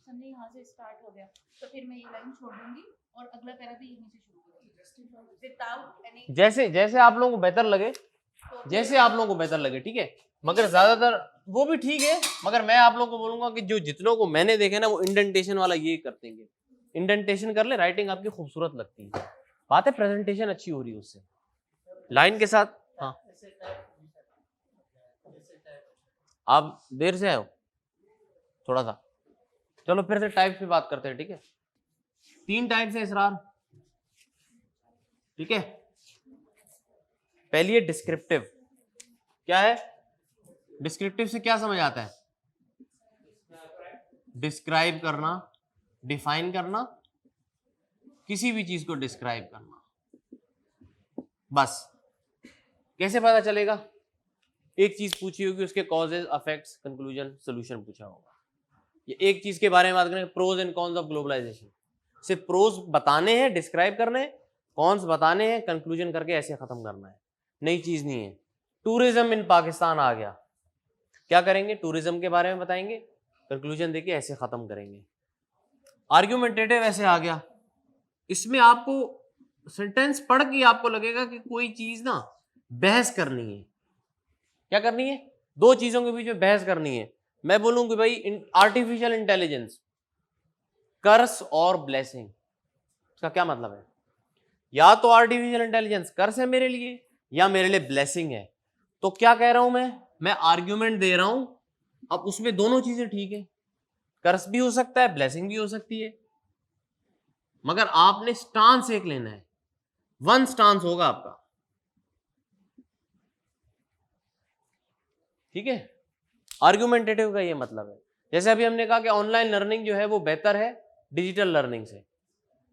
हमने यहाँ से स्टार्ट हो गया, तो फिर मैं ये लाइन छोड़ दूंगी और अगला पैरा भी यहीं से शुरू करूंगी विदाउट एनी, जैसे जैसे आप लोगों को बेहतर लगे, जैसे आप लोगों को बेहतर लगे, ठीक है। मगर ज्यादातर वो भी ठीक है, मगर मैं आप लोगों को बोलूंगा कि जो जितनों को मैंने देखे ना, वो इंडेंटेशन वाला ये करते हैं। इंडेंटेशन कर ले, राइटिंग आपकी खूबसूरत लगती है, बात है प्रेजेंटेशन अच्छी हो रही है उससे, लाइन के साथ। हाँ, आप देर से आए हो थोड़ा सा, चलो फिर से टाइप्स पे बात करते हैं, ठीक है। 3 टाइप्स है इसरार, ठीक है। पहली है डिस्क्रिप्टिव। क्या है डिस्क्रिप्टिव? से क्या समझ आता है? डिस्क्राइब करना, डिफाइन करना, किसी भी चीज को डिस्क्राइब करना, बस। कैसे पता चलेगा? एक चीज पूछी होगी, उसके कॉजेज, अफेक्ट्स, कंक्लूजन, सोल्यूशन पूछा होगा। ये एक चीज के बारे में बात करें, pros and cons of globalization. सिर्फ प्रोज बताने हैं, डिस्क्राइब करने हैं, कॉन्स बताने हैं, कंक्लूजन करके ऐसे खत्म करना है, नई चीज नहीं है। टूरिज्म इन पाकिस्तान आ गया, क्या करेंगे? टूरिज्म के बारे में बताएंगे, कंक्लूजन देके ऐसे खत्म करेंगे। आर्ग्यूमेंटेटिव ऐसे आ गया, इसमें आपको सेंटेंस पढ़ के आपको लगेगा कि कोई चीज ना बहस करनी है। क्या करनी है? 2 चीजों के बीच में बहस करनी है। मैं बोलूं कि भाई आर्टिफिशियल इंटेलिजेंस, कर्स और ब्लेसिंग, इसका क्या मतलब है? या तो आर्टिफिशियल इंटेलिजेंस कर्स है मेरे लिए, या मेरे लिए ब्लेसिंग है। तो क्या कह रहा हूं मैं आर्ग्यूमेंट दे रहा हूं। अब उसमें दोनों चीजें ठीक है, कर्स भी हो सकता है, ब्लेसिंग भी हो सकती है, मगर आपने स्टांस एक लेना है, वन स्टांस होगा आपका, ठीक है। आर्ग्यूमेंटेटिव का ये मतलब है, जैसे अभी हमने कहा कि ऑनलाइन लर्निंग जो है वो बेहतर है डिजिटल लर्निंग से,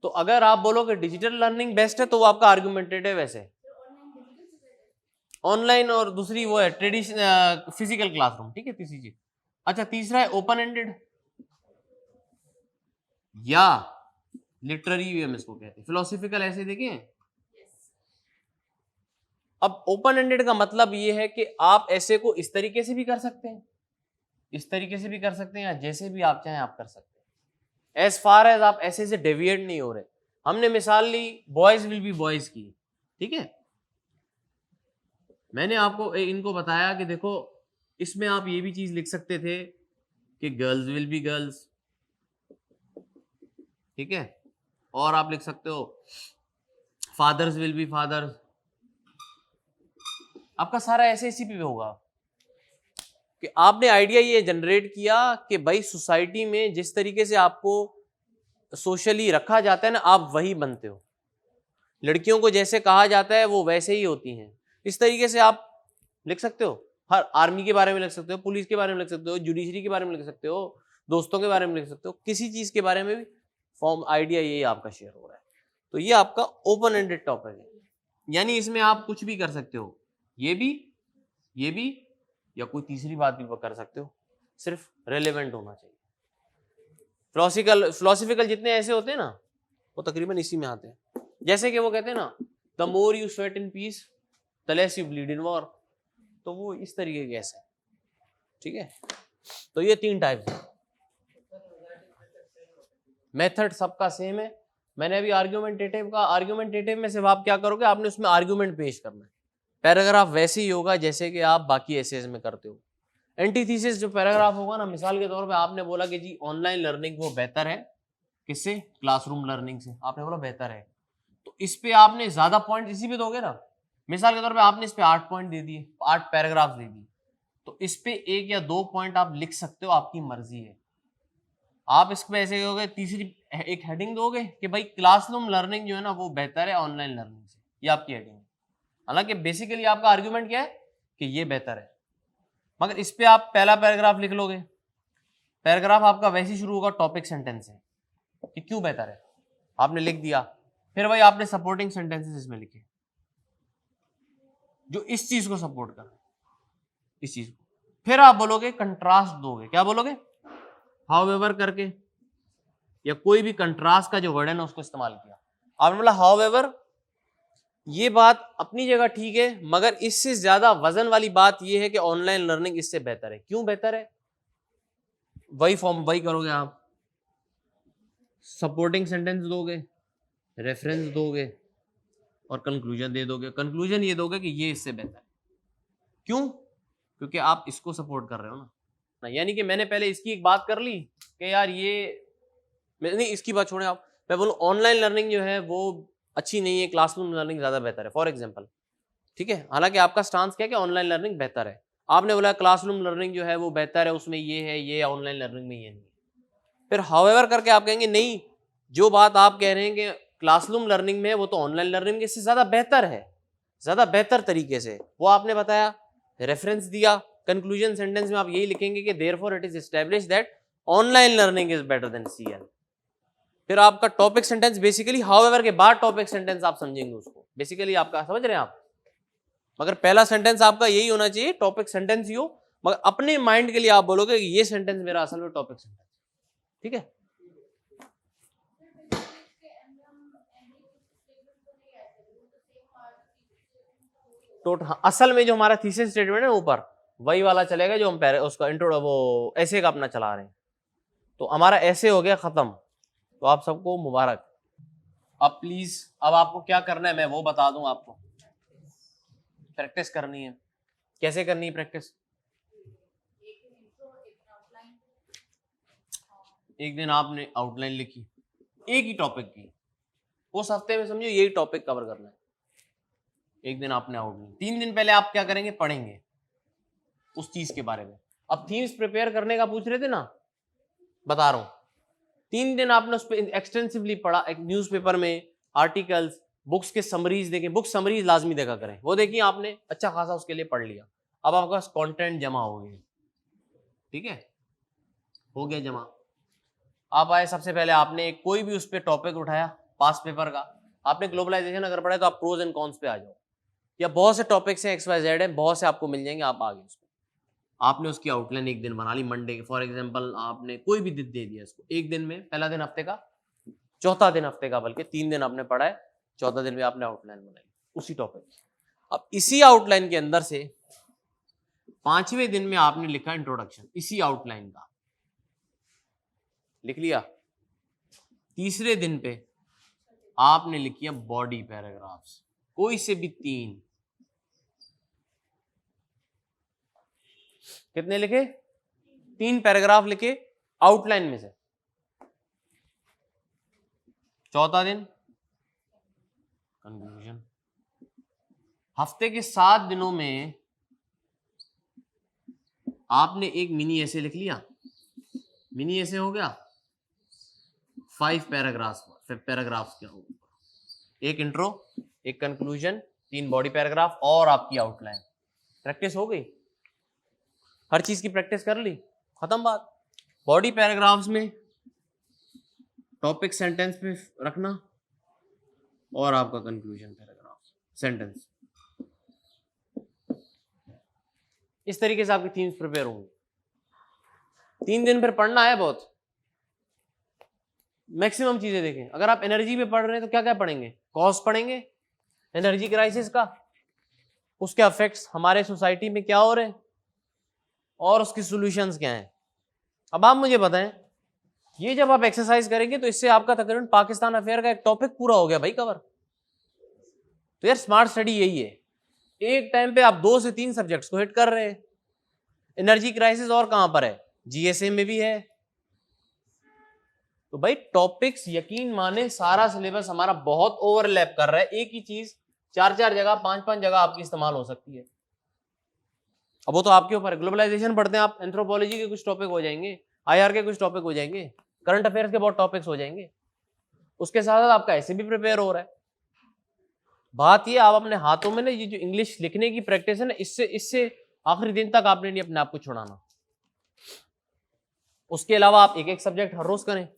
तो अगर आप बोलो कि डिजिटल लर्निंग बेस्ट है तो वो आपका आर्ग्यूमेंटेटिव ऐसे। ऑनलाइन और दूसरी वो है ट्रेडिशनल फिजिकल क्लासरूम, ठीक है, तीसरी चीज। अच्छा, तीसरा है ओपन एंडेड या लिटरेरी भी हम इसको कहते हैं, फिलोसफिकल ऐसे देखें। अब ओपन एंडेड का मतलब ये है कि आप ऐसे को इस तरीके से भी कर सकते हैं, इस तरीके से भी कर सकते हैं, या जैसे भी आप चाहें आप कर सकते हैं, एज फार एज आप ऐसे से डेविएट नहीं हो रहे। हमने मिसाल ली बॉयज विल बी बॉयज की, ठीक है। मैंने आपको इनको बताया कि देखो इसमें आप ये भी चीज लिख सकते थे कि गर्ल्स विल बी गर्ल्स, ठीक है, और आप लिख सकते हो फादर्स विल बी फादर्स, आपका सारा SACP पे होगा कि आपने आइडिया ये जनरेट किया कि भाई सोसाइटी में जिस तरीके से आपको सोशली रखा जाता है ना, आप वही बनते हो। लड़कियों को जैसे कहा जाता है वो वैसे ही होती हैं। इस तरीके से आप लिख सकते हो, हर आर्मी के बारे में लिख सकते हो, पुलिस के बारे में लिख सकते हो, जुडिशरी के बारे में लिख सकते हो, दोस्तों के बारे में लिख सकते हो, किसी चीज के बारे में भी फॉर्म आइडिया यही आपका शेयर हो रहा है। तो ये आपका ओपन एंडेड टॉपिक है, यानी इसमें आप कुछ भी कर सकते हो, ये भी या कोई तीसरी बात भी कर सकते हो, सिर्फ रेलेवेंट होना चाहिए। फिलोसफिकल जितने ऐसे होते हैं ना वो तकरीबन इसी में आते हैं। जैसे कि वो कहते हैं ना, the more you sweat in peace the less you bleed in war, तो वो इस तरीके के ऐसे, ठीक है। तो ये 3 टाइप्स है। मेथड सबका सेम है। मैंने अभी आर्ग्यूमेंटेटिव में सिर्फ आप क्या करोगे, आपने उसमें आर्ग्यूमेंट पेश करना है। पैराग्राफ वैसे ही होगा जैसे कि आप बाकी एसेज में करते हो। एंटीथीसिस जो पैराग्राफ होगा ना, मिसाल के तौर पे आपने बोला कि जी ऑनलाइन लर्निंग वो बेहतर है किससे, क्लासरूम लर्निंग से, आपने बोला बेहतर है, तो इस पे आपने ज्यादा पॉइंट इसी पे दोगे ना। मिसाल के तौर पे आपने इस पे 8 पॉइंट दे दिए, 8 पैराग्राफ दे दिए, तो इस पे 1 या 2 पॉइंट आप लिख सकते हो, आपकी मर्जी है। आप इस पे ऐसे कहोगे, तीसरी एक हेडिंग दोगे कि भाई क्लासरूम लर्निंग जो है ना वो बेहतर है ऑनलाइन लर्निंग से, ये आपकी हेडिंग है। हालांकि बेसिकली आपका आर्ग्यूमेंट क्या है कि ये बेहतर है, मगर इस पे आप पहला पैराग्राफ लिख लोगे। पैराग्राफ आपका वैसे ही शुरू होगा टॉपिक सेंटेंस से कि क्यों बेहतर है, आपने लिख दिया। फिर भाई आपने सपोर्टिंग सेंटेंसेस इसमें लिखे जो इस चीज को सपोर्ट कर, इस चीज को। फिर आप बोलोगे कंट्रास्ट दोगे, क्या बोलोगे, हाउएवर करके, या कोई भी कंट्रास्ट का जो वर्ड है ना उसको इस्तेमाल किया। आपने बोला हाउएवर, ये बात अपनी जगह ठीक है, मगर इससे ज्यादा वजन वाली बात यह है कि ऑनलाइन लर्निंग इससे बेहतर है। क्यों बेहतर है, वही फॉर्म वही करोगे आप, सपोर्टिंग सेंटेंस दोगे, रेफरेंस दोगे और कंक्लूजन दे दोगे। कंक्लूजन ये दोगे कि ये इससे बेहतर है। क्यों, क्योंकि आप इसको सपोर्ट कर रहे हो ना। यानी कि मैंने पहले इसकी एक बात कर ली कि यार ये नहीं, इसकी बात छोड़ें आप, मैं बोलूं ऑनलाइन लर्निंग जो है वो अच्छी नहीं है, क्लासरूम लर्निंग ज्यादा बेहतर है, फॉर एग्जांपल, ठीक है। हालांकि आपका स्टांस क्या है कि ऑनलाइन लर्निंग बेहतर है, आपने बोला क्लासरूम लर्निंग जो है वो बेहतर है, उसमें ये है, ये ऑनलाइन लर्निंग में ये नहीं है। फिर हाउएवर करके आप कहेंगे नहीं, जो बात आप कह रहे हैं कि क्लासरूम लर्निंग में वो तो ऑनलाइन लर्निंग इससे ज्यादा बेहतर है, ज्यादा बेहतर तरीके से, वो आपने बताया, रेफरेंस दिया। कंक्लूजन सेंटेंस में आप यही लिखेंगे कि therefore it is established that online learning is better than CL। फिर आपका टॉपिक सेंटेंस बेसिकली हाउएवर के बाद टॉपिक सेंटेंस आप समझेंगे उसको, बेसिकली आपका समझ रहे हैं आप। मगर पहला सेंटेंस आपका यही होना चाहिए, टॉपिक सेंटेंस ही हो, मगर अपने माइंड के लिए आप बोलोगे कि ये सेंटेंस मेरा असल में टॉपिक सेंटेंस, ठीक है। हाँ, असल में जो हमारा थीसिस स्टेटमेंट है ऊपर वही वाला चलेगा जो हम पहले उसका इंट्रो वो ऐसे का अपना चला रहे हैं। तो हमारा ऐसे हो गया खत्म, तो आप सबको मुबारक। अब प्लीज, अब आपको क्या करना है मैं वो बता दूं आपको। प्रैक्टिस करनी है। कैसे करनी है प्रैक्टिस, एक दिन आपने आउटलाइन लिखी एक ही टॉपिक की, उस हफ्ते में समझो यही टॉपिक कवर करना है, एक दिन आपने आउटलाइन, 3 दिन पहले आप क्या करेंगे, पढ़ेंगे उस चीज के बारे में। अब थीम्स प्रिपेयर करने का पूछ रहे थे ना, बता रहा हूं, 3 दिन आपने उस पर एक्सटेंसिवली पढ़ा, एक न्यूज़पेपर में आर्टिकल्स, बुक्स के समरीज देखें, बुक समरीज लाजमी देखा करें, वो देखिए आपने अच्छा खासा उसके लिए पढ़ लिया। अब आपका कंटेंट जमा हो गया, ठीक है, हो गया जमा। आप आए, सबसे पहले आपने कोई भी उस पर टॉपिक उठाया पास पेपर का, आपने ग्लोबलाइजेशन अगर पढ़ा तो आप प्रोज एंड कॉन्स पे आ जाओ, या बहुत से टॉपिक्स हैं XYZ है, बहुत से आपको मिल जाएंगे, आप आगे उसको आपने उसकी आउटलाइन एक दिन बना ली, मंडे फॉर एग्जांपल आपने कोई भी दिन दे दिया इसको, एक दिन में, पहला दिन हफ्ते का, चौथा दिन हफ्ते का, बल्कि 3 दिन आपने पढ़ा है, चौथा दिन में आपने आउटलाइन बनाई उसी टॉपिक। अब इसी आउटलाइन के अंदर से 5वें दिन में आपने लिखा इंट्रोडक्शन इसी आउटलाइन का, लिख लिया। तीसरे दिन पे आपने लिखी बॉडी पैराग्राफ्स, कोई से भी 3, कितने लिखे, 3 पैराग्राफ लिखे आउटलाइन में से। चौथा दिन कंक्लूजन, हफ्ते के 7 दिनों में आपने एक मिनी ऐसे लिख लिया, मिनी ऐसे हो गया 5 पैराग्राफ्स के ऊपर, एक इंट्रो, एक कंक्लूजन, 3 बॉडी पैराग्राफ और आपकी आउटलाइन। प्रैक्टिस हो गई, हर चीज की प्रैक्टिस कर ली, खत्म बात। बॉडी पैराग्राफ्स में टॉपिक सेंटेंस पे रखना और आपका कंक्लूजन पैराग्राफ सेंटेंस। इस तरीके से आपकी थीम्स प्रिपेयर होंगी। 3 दिन फिर पढ़ना है बहुत, मैक्सिमम चीजें देखें। अगर आप एनर्जी पे पढ़ रहे हैं तो क्या क्या पढ़ेंगे? कॉज पढ़ेंगे एनर्जी क्राइसिस का, उसके इफेक्ट्स हमारे सोसाइटी में क्या हो रहे हैं और उसकी सॉल्यूशंस क्या हैं। अब आप मुझे बताएं, ये जब आप एक्सरसाइज करेंगे तो इससे आपका तकरीबन पाकिस्तान अफेयर का एक टॉपिक पूरा हो गया भाई कवर। तो यार स्मार्ट स्टडी यही है, एक टाइम पे आप 2 से 3 सब्जेक्ट्स को हिट कर रहे हैं। एनर्जी क्राइसिस और कहां पर है? जीएसए में भी है। तो भाई टॉपिक्स यकीन माने सारा सिलेबस हमारा बहुत ओवरलैप कर रहा है। एक ही चीज 4-4 जगह 5-5 जगह आपकी इस्तेमाल हो सकती है। अब वो तो आपके ऊपर है। ग्लोबलाइजेशन पढ़ते हैं आप, एंथ्रोपोलॉजी के कुछ टॉपिक हो जाएंगे, आईआर के कुछ टॉपिक हो जाएंगे, करंट अफेयर्स के बहुत टॉपिक्स हो जाएंगे। उसके साथ साथ आपका ऐसे भी प्रिपेयर हो रहा है। बात ये आप अपने हाथों में ना ये जो इंग्लिश लिखने की प्रैक्टिस है ना, इससे आखिरी दिन तक आपने नहीं अपने आप को छुड़ाना। उसके अलावा आप एक एक सब्जेक्ट हर रोज करें,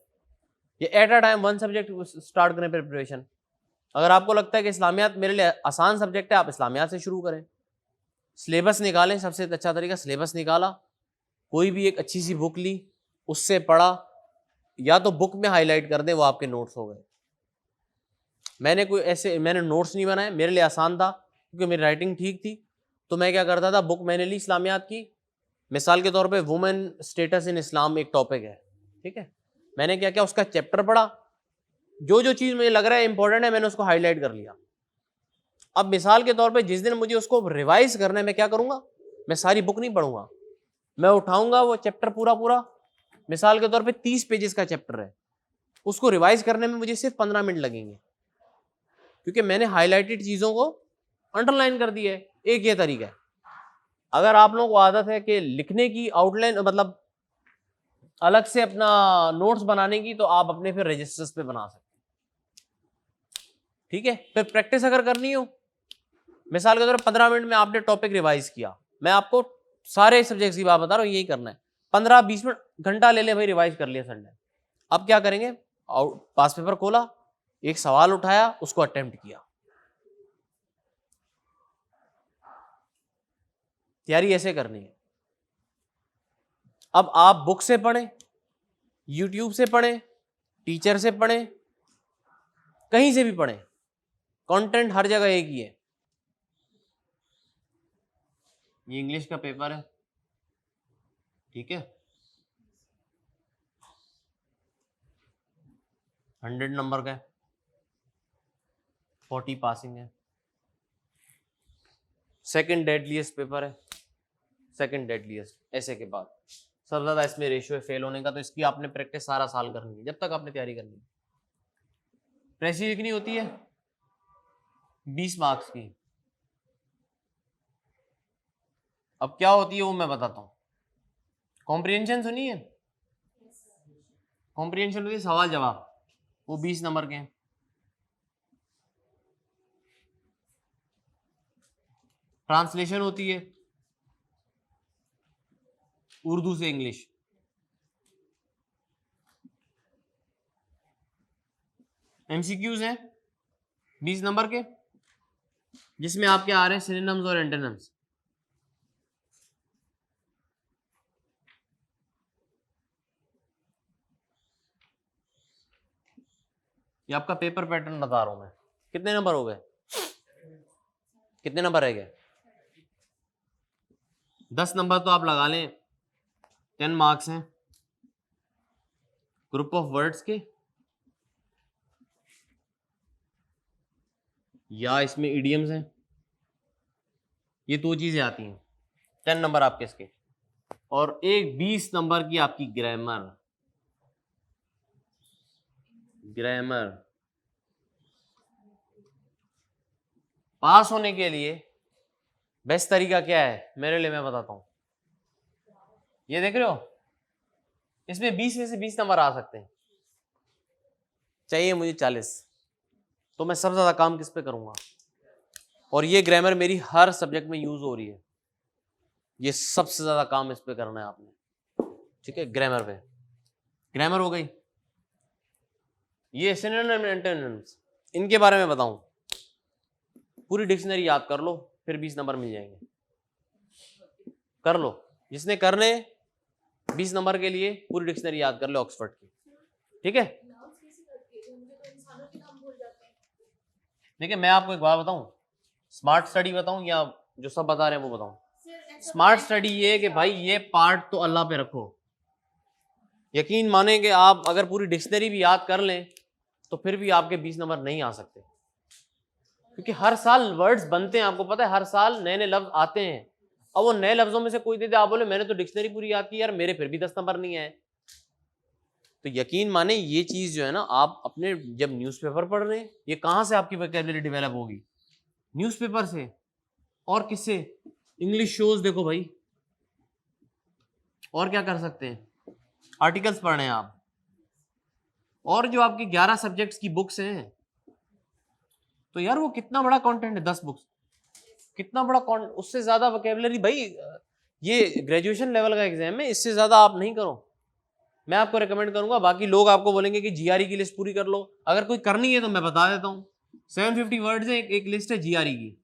ये at a time 1 subject start करें प्रिपरेशन। अगर आपको लगता है कि इस्लामियात मेरे लिए आसान सब्जेक्ट है, आप इस्लामियात से शुरू करें। सिलेबस निकालें, सबसे अच्छा तरीका सिलेबस निकाला, कोई भी एक अच्छी सी बुक ली, उससे पढ़ा, या तो बुक में हाईलाइट कर दें, वो आपके नोट्स हो गए। मैंने नोट्स नहीं बनाए, मेरे लिए आसान था क्योंकि मेरी राइटिंग ठीक थी। तो मैं क्या करता था, बुक मैंने ली इस्लामियात की, मिसाल के तौर पे वुमेन स्टेटस इन इस्लाम एक टॉपिक है, ठीक है, मैंने क्या किया, उसका चैप्टर पढ़ा, जो जो चीज मुझे लग रहा है इंपॉर्टेंट है मैंने उसको हाईलाइट कर लिया। अब मिसाल के तौर पे जिस दिन मुझे उसको रिवाइज करना है, मैं क्या करूंगा, मैं सारी बुक नहीं पढ़ूंगा, मैं उठाऊंगा वो चैप्टर पूरा, मिसाल के तौर पे 30 पेजेस का चैप्टर है, उसको रिवाइज करने में मुझे सिर्फ 15 मिनट लगेंगे, क्योंकि मैंने हाईलाइटेड चीजों को अंडरलाइन कर दिया है। एक ये तरीका है। अगर आप लोगों को आदत है कि लिखने की आउटलाइन, मतलब अलग से अपना नोट्स बनाने की, तो आप अपने फिर रजिस्टर्स पे बना सकते हैं, ठीक है। फिर प्रैक्टिस अगर करनी हो, मिसाल के तौर पर 15 मिनट में आपने टॉपिक रिवाइज किया, मैं आपको सारे सब्जेक्ट्स की बात बता रहा हूँ, यही करना है। 15-20 मिनट, घंटा ले ले भाई, रिवाइज कर लिया संडे। अब क्या करेंगे, पास पेपर खोला, एक सवाल उठाया, उसको अटेम्प्ट किया। तैयारी ऐसे करनी है। अब आप बुक से पढ़ें, यूट्यूब से पढ़ें, टीचर से पढ़ें, कहीं से भी पढ़ें, कंटेंट हर जगह एक ही है। ये इंग्लिश का पेपर है, ठीक है, 100 नंबर का है, 40 पासिंग है। सेकंड डेडलीस्ट पेपर है, सेकंड डेडलीस्ट ऐसे के बाद सबसे ज्यादा इसमें रेशियो है फेल होने का। तो इसकी आपने प्रैक्टिस सारा साल करनी है, जब तक आपने तैयारी करनी है। प्रेसी लिखनी होती है 20 मार्क्स की। अब क्या होती है वो मैं बताता हूं। कॉम्प्रिहेंशन सुनिए, कॉम्प्रिहेंशन होती है सवाल जवाब, वो 20 नंबर के हैं। ट्रांसलेशन होती है उर्दू से इंग्लिश। एमसीक्यूज हैं 20 नंबर के, जिसमें आपके आ रहे हैं सिनोनिम्स और एंटोनिम्स। ये आपका पेपर पैटर्न बता रहा हूं मैं। कितने नंबर हो गए, कितने नंबर रह गए? 10 नंबर तो आप लगा लें, 10 मार्क्स हैं। ग्रुप ऑफ वर्ड्स के, या इसमें इडियम्स हैं, ये 2 चीजें आती हैं, 10 नंबर आपके इसके। और एक 20 नंबर की आपकी ग्रामर। ग्रामर पास होने के लिए बेस्ट तरीका क्या है मेरे लिए, मैं बताता हूँ। ये देख रहे हो, इसमें 20 में से 20 नंबर आ सकते हैं, चाहिए मुझे 40, तो मैं सबसे ज्यादा काम किस पे करूंगा? और ये ग्रामर मेरी हर सब्जेक्ट में यूज हो रही है, ये सबसे ज्यादा काम इस पे करना है आपने, ठीक है। ग्रामर पे, ग्रामर हो गई। ये सिनोनिम एंटोनिम्स, इनके बारे में बताऊं, पूरी डिक्शनरी याद कर लो, फिर 20 नंबर मिल जाएंगे। कर लो, जिसने करने 20 नंबर के लिए पूरी डिक्शनरी याद कर लो ऑक्सफोर्ड की, ठीक है। देखिए मैं आपको एक बात बताऊं, स्मार्ट स्टडी बताऊं या जो सब बता रहे हैं वो बताऊं? स्मार्ट स्टडी ये है कि भाई ये पार्ट तो अल्लाह पे रखो, यकीन मानेंगे आप अगर पूरी डिक्शनरी भी याद कर लें तो फिर भी आपके 20 नंबर नहीं आ सकते, क्योंकि हर साल वर्ड्स बनते हैं, आपको पता है, हर साल नए नए लफ्ज आते हैं। अब वो नए लफ्जों में से कोई दे दे, आप बोले मैंने तो डिक्शनरी पूरी याद की यार, मेरे फिर भी 10 नंबर नहीं आए, तो यकीन माने ये चीज जो है ना, आप अपने जब न्यूज़पेपर पढ़ रहे हैं, ये कहां से आपकी वोकैबुलरी डेवलप होगी? न्यूज़पेपर से। और किससे? इंग्लिश शोज देखो भाई, और क्या कर सकते हैं, आर्टिकल्स पढ़ रहे हैं आप, और जो आपकी 11 सब्जेक्ट्स की बुक्स हैं, तो यार वो कितना बड़ा कंटेंट है, 10 बुक्स, कितना बड़ा उससे ज्यादा वोकैबुलरी भाई, ये ग्रेजुएशन लेवल का एग्जाम है, इससे ज्यादा आप नहीं करो, मैं आपको रेकमेंड करूंगा। बाकी लोग आपको बोलेंगे कि जीआरई की लिस्ट पूरी कर लो, अगर कोई करनी है तो मैं बता देता हूँ, 750 वर्ड्स है, एक लिस्ट है जीआरई की,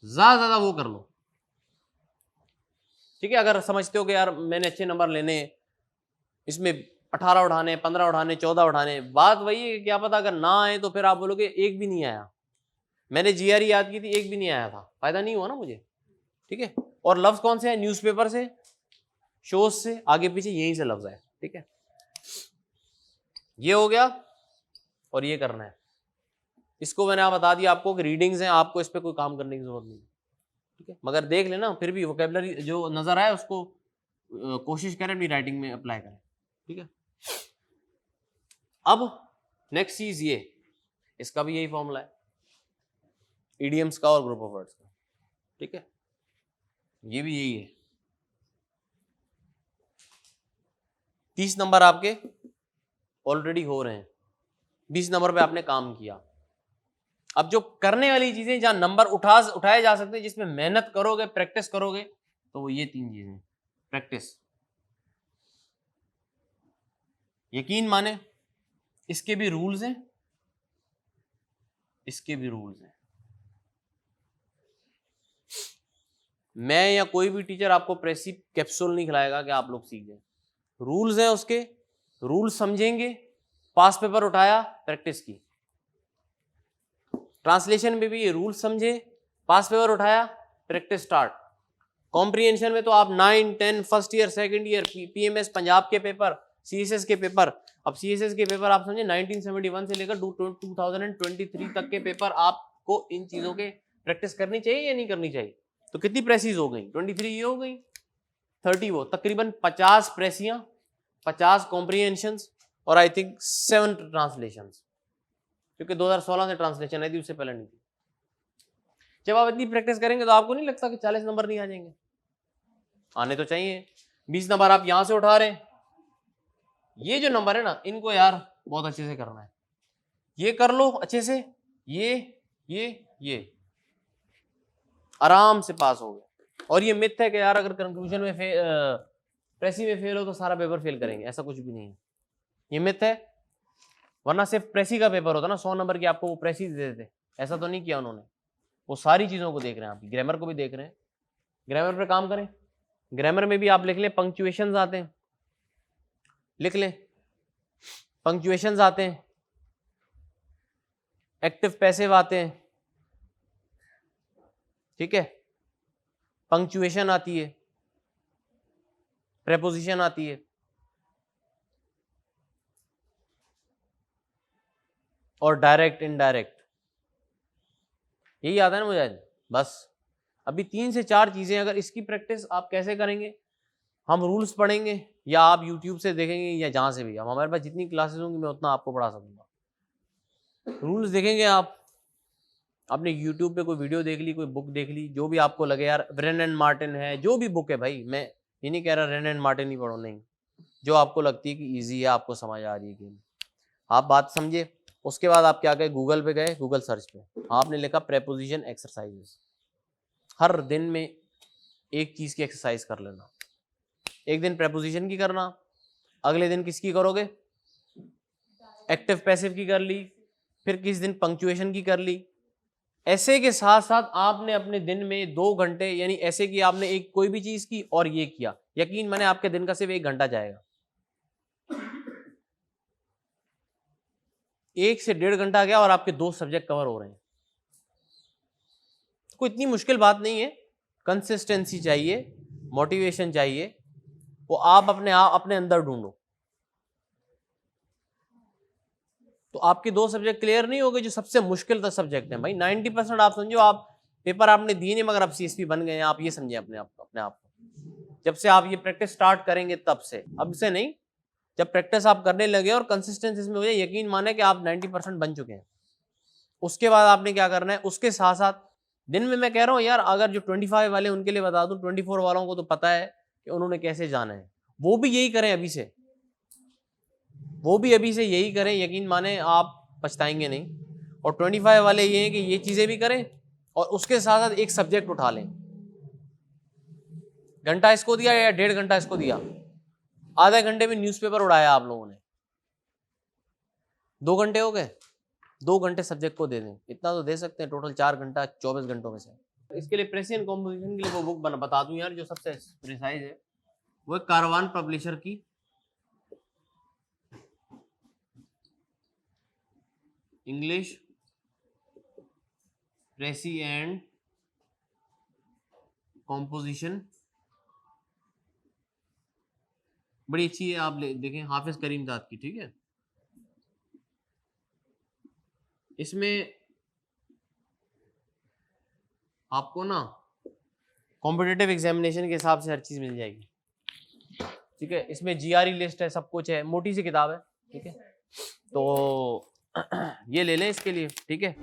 ज्यादा वो कर लो, ठीक है। अगर समझते हो कि यार मैंने अच्छे नंबर लेने, इसमें 18 उठाने, 15 उठाने, 14 उठाने, बात वही है, क्या पता अगर ना आए तो फिर आप बोलोगे एक भी नहीं आया, मैंने जीआरई याद की थी, एक भी नहीं आया था, फायदा नहीं हुआ ना मुझे, ठीक है। और लफ्ज कौन से हैं? न्यूज़पेपर से, शोज से, आगे पीछे यहीं से लफ्ज है, ठीक है। ये हो गया, और ये करना है, इसको मैंने आप बता दिया आपको कि रीडिंग्स हैं, आपको इस पर कोई काम करने की जरूरत नहीं, ठीक है। मगर देख लेना फिर भी वोकैबुलरी जो नजर आए उसको कोशिश करें अपनी राइटिंग में अप्लाई करें, ठीक है। अब नेक्स्ट चीज ये, इसका भी यही फॉर्मूला है, इडियम्स का और ग्रुप ऑफ वर्ड्स का, ठीक है, ये भी यही है। 30 नंबर आपके ऑलरेडी हो रहे हैं, 20 नंबर पे आपने काम किया। अब जो करने वाली चीजें जहां नंबर उठाए जा सकते हैं, जिसमें मेहनत करोगे, प्रैक्टिस करोगे, तो वो ये 3 चीजें, प्रैक्टिस, यकीन माने इसके भी रूल्स हैं, इसके भी रूल्स हैं। मैं या कोई भी टीचर आपको प्रेसी कैप्सूल नहीं खिलाएगा कि आप लोग सीख जाए, रूल्स हैं उसके, रूल्स समझेंगे, पास पेपर उठाया, प्रैक्टिस की। ट्रांसलेशन में भी ये रूल्स समझे, पास पेपर उठाया, प्रैक्टिस स्टार्ट। कॉम्प्रिहेंशन में तो आप 9, 10, first year, second year, PMS Punjab के पेपर, सीएसएस के पेपर, अब सीएसएस के पेपर आप समझे 1971 से लेकर 2023 तक के पेपर, आपको इन चीजों के प्रैक्टिस करनी चाहिए या नहीं करनी चाहिए? तो कितनी प्रेसीज हो गई? 23 ये हो गई, 30 वो, तकरीबन 50 प्रेसियां, 50 कॉम्प्रिहेंशंस, और आई थिंक 7 ट्रांसलेशंस, क्योंकि 2016 से ट्रांसलेशन आई थी, उससे पहले नहीं थी। जब आप इतनी प्रैक्टिस करेंगे तो आपको नहीं लगता कि 40 नंबर नहीं आ जाएंगे? आने तो चाहिए। 20 नंबर आप यहां से उठा रहे हैं, ये जो नंबर है ना, इनको यार बहुत अच्छे से करना है, ये कर लो अच्छे से, ये आराम से पास हो गए। और ये मिथ है कि यार अगर कंक्लूजन में प्रेसी में फेल हो तो सारा पेपर फेल करेंगे, ऐसा कुछ भी नहीं है, ये मिथ है। वरना सिर्फ प्रेसी का पेपर होता ना 100 नंबर की, आपको वो प्रेसी दे देते, ऐसा तो नहीं किया उन्होंने। वो सारी चीजों को देख रहे हैं, आप ग्रामर को भी देख रहे हैं, ग्रामर पे काम करें। ग्रामर में भी आप लिख लें, पंक्चुएशंस आते हैं, लिख लें, पंक्चुएशंस आते हैं, एक्टिव पैसिव आते हैं, ठीक है, पंक्चुएशन आती है, प्रेपोजिशन आती है, और डायरेक्ट इनडायरेक्ट, यही आता है ना मुझे। बस अभी 3 से 4 चीजें, अगर इसकी प्रैक्टिस आप कैसे करेंगे, हम रूल्स पढ़ेंगे या आप यूट्यूब से देखेंगे या जहां से भी, अब हमारे पास जितनी क्लासेस होंगी मैं उतना आपको पढ़ा सकूंगा। रूल्स देखेंगे आप, आपने यूट्यूब पे कोई वीडियो देख ली, कोई बुक देख ली, जो भी आपको लगे यार, रेन एंड मार्टिन है, जो भी बुक है भाई, मैं ये नहीं कह रहा रेन एंड मार्टिन ही पढ़ो, नहीं, जो आपको लगती है कि ईजी है, आपको समझ आ रही है गेम, आप बात समझे। उसके बाद आप क्या गए, गूगल पे गए, गूगल सर्च पे आपने लिखा प्रेपोजिशन एक्सरसाइजेस। हर दिन में एक चीज की एक्सरसाइज कर लेना। एक दिन प्रेपोजिशन की करना, अगले दिन किसकी करोगे, एक्टिव पैसिव की कर ली, फिर किस दिन पंक्चुएशन की कर ली। ऐसे के साथ साथ आपने अपने दिन में 2 घंटे, यानी ऐसे कि आपने एक कोई भी चीज की और ये किया, यकीन माने आपके दिन का सिर्फ 1 घंटा जाएगा। 1 से 1.5 घंटा गया और आपके 2 सब्जेक्ट कवर हो रहे हैं। कोई इतनी मुश्किल बात नहीं है, कंसिस्टेंसी चाहिए, मोटिवेशन चाहिए, वो आप अपने अंदर ढूंढो। तो आपके 2 सब्जेक्ट क्लियर नहीं हो गए जो सबसे मुश्किल सब्जेक्ट है भाई। 90% आप समझो, आप पेपर आपने दिए नहीं मगर आप CSP बन गए हैं, आप ये समझे अपने आप को। जब से आप ये प्रैक्टिस स्टार्ट करेंगे तब से, अब से नहीं, जब प्रैक्टिस आप करने लगे और कंसिस्टेंसी इसमें हो जाए, यकीन माने कि आप 90% बन चुके हैं। उसके बाद आपने क्या करना है, उसके साथ साथ दिन में, मैं कह रहा हूँ यार, अगर जो 25 वाले उनके लिए बता दूं, 24 वालों को तो पता है कि उन्होंने कैसे जाना है, वो भी यही करें अभी से, वो भी अभी से यही करें, यकीन माने आप पछताएंगे नहीं। और 25 वाले ये हैं कि ये चीजें भी करें और उसके साथ साथ एक सब्जेक्ट उठा लें। घंटा इसको दिया या 1.5 घंटा इसको दिया, आधे घंटे में न्यूज़पेपर उड़ाया आप लोगों ने, 2 घंटे हो गए, 2 घंटे सब्जेक्ट को दे दें, इतना तो दे सकते हैं, टोटल 4 घंटा 24 घंटों में से। इसके लिए प्रेसियन कॉम्पोजिशन के लिए वो बुक बता दूं यार जो सबसे प्रिसाइज है, वो कारवान पब्लिशर की इंग्लिश प्रेसी एंड कॉम्पोजिशन, बड़ी अच्छी है, आप देखें, हाफिज करीम जात की, ठीक है। इसमें आपको ना कॉम्पिटिटिव एग्जामिनेशन के हिसाब से हर चीज मिल जाएगी, ठीक है। इसमें GRE लिस्ट है, सब कुछ है, मोटी सी किताब है, ठीक है। तो ये ले लें इसके लिए, ठीक है।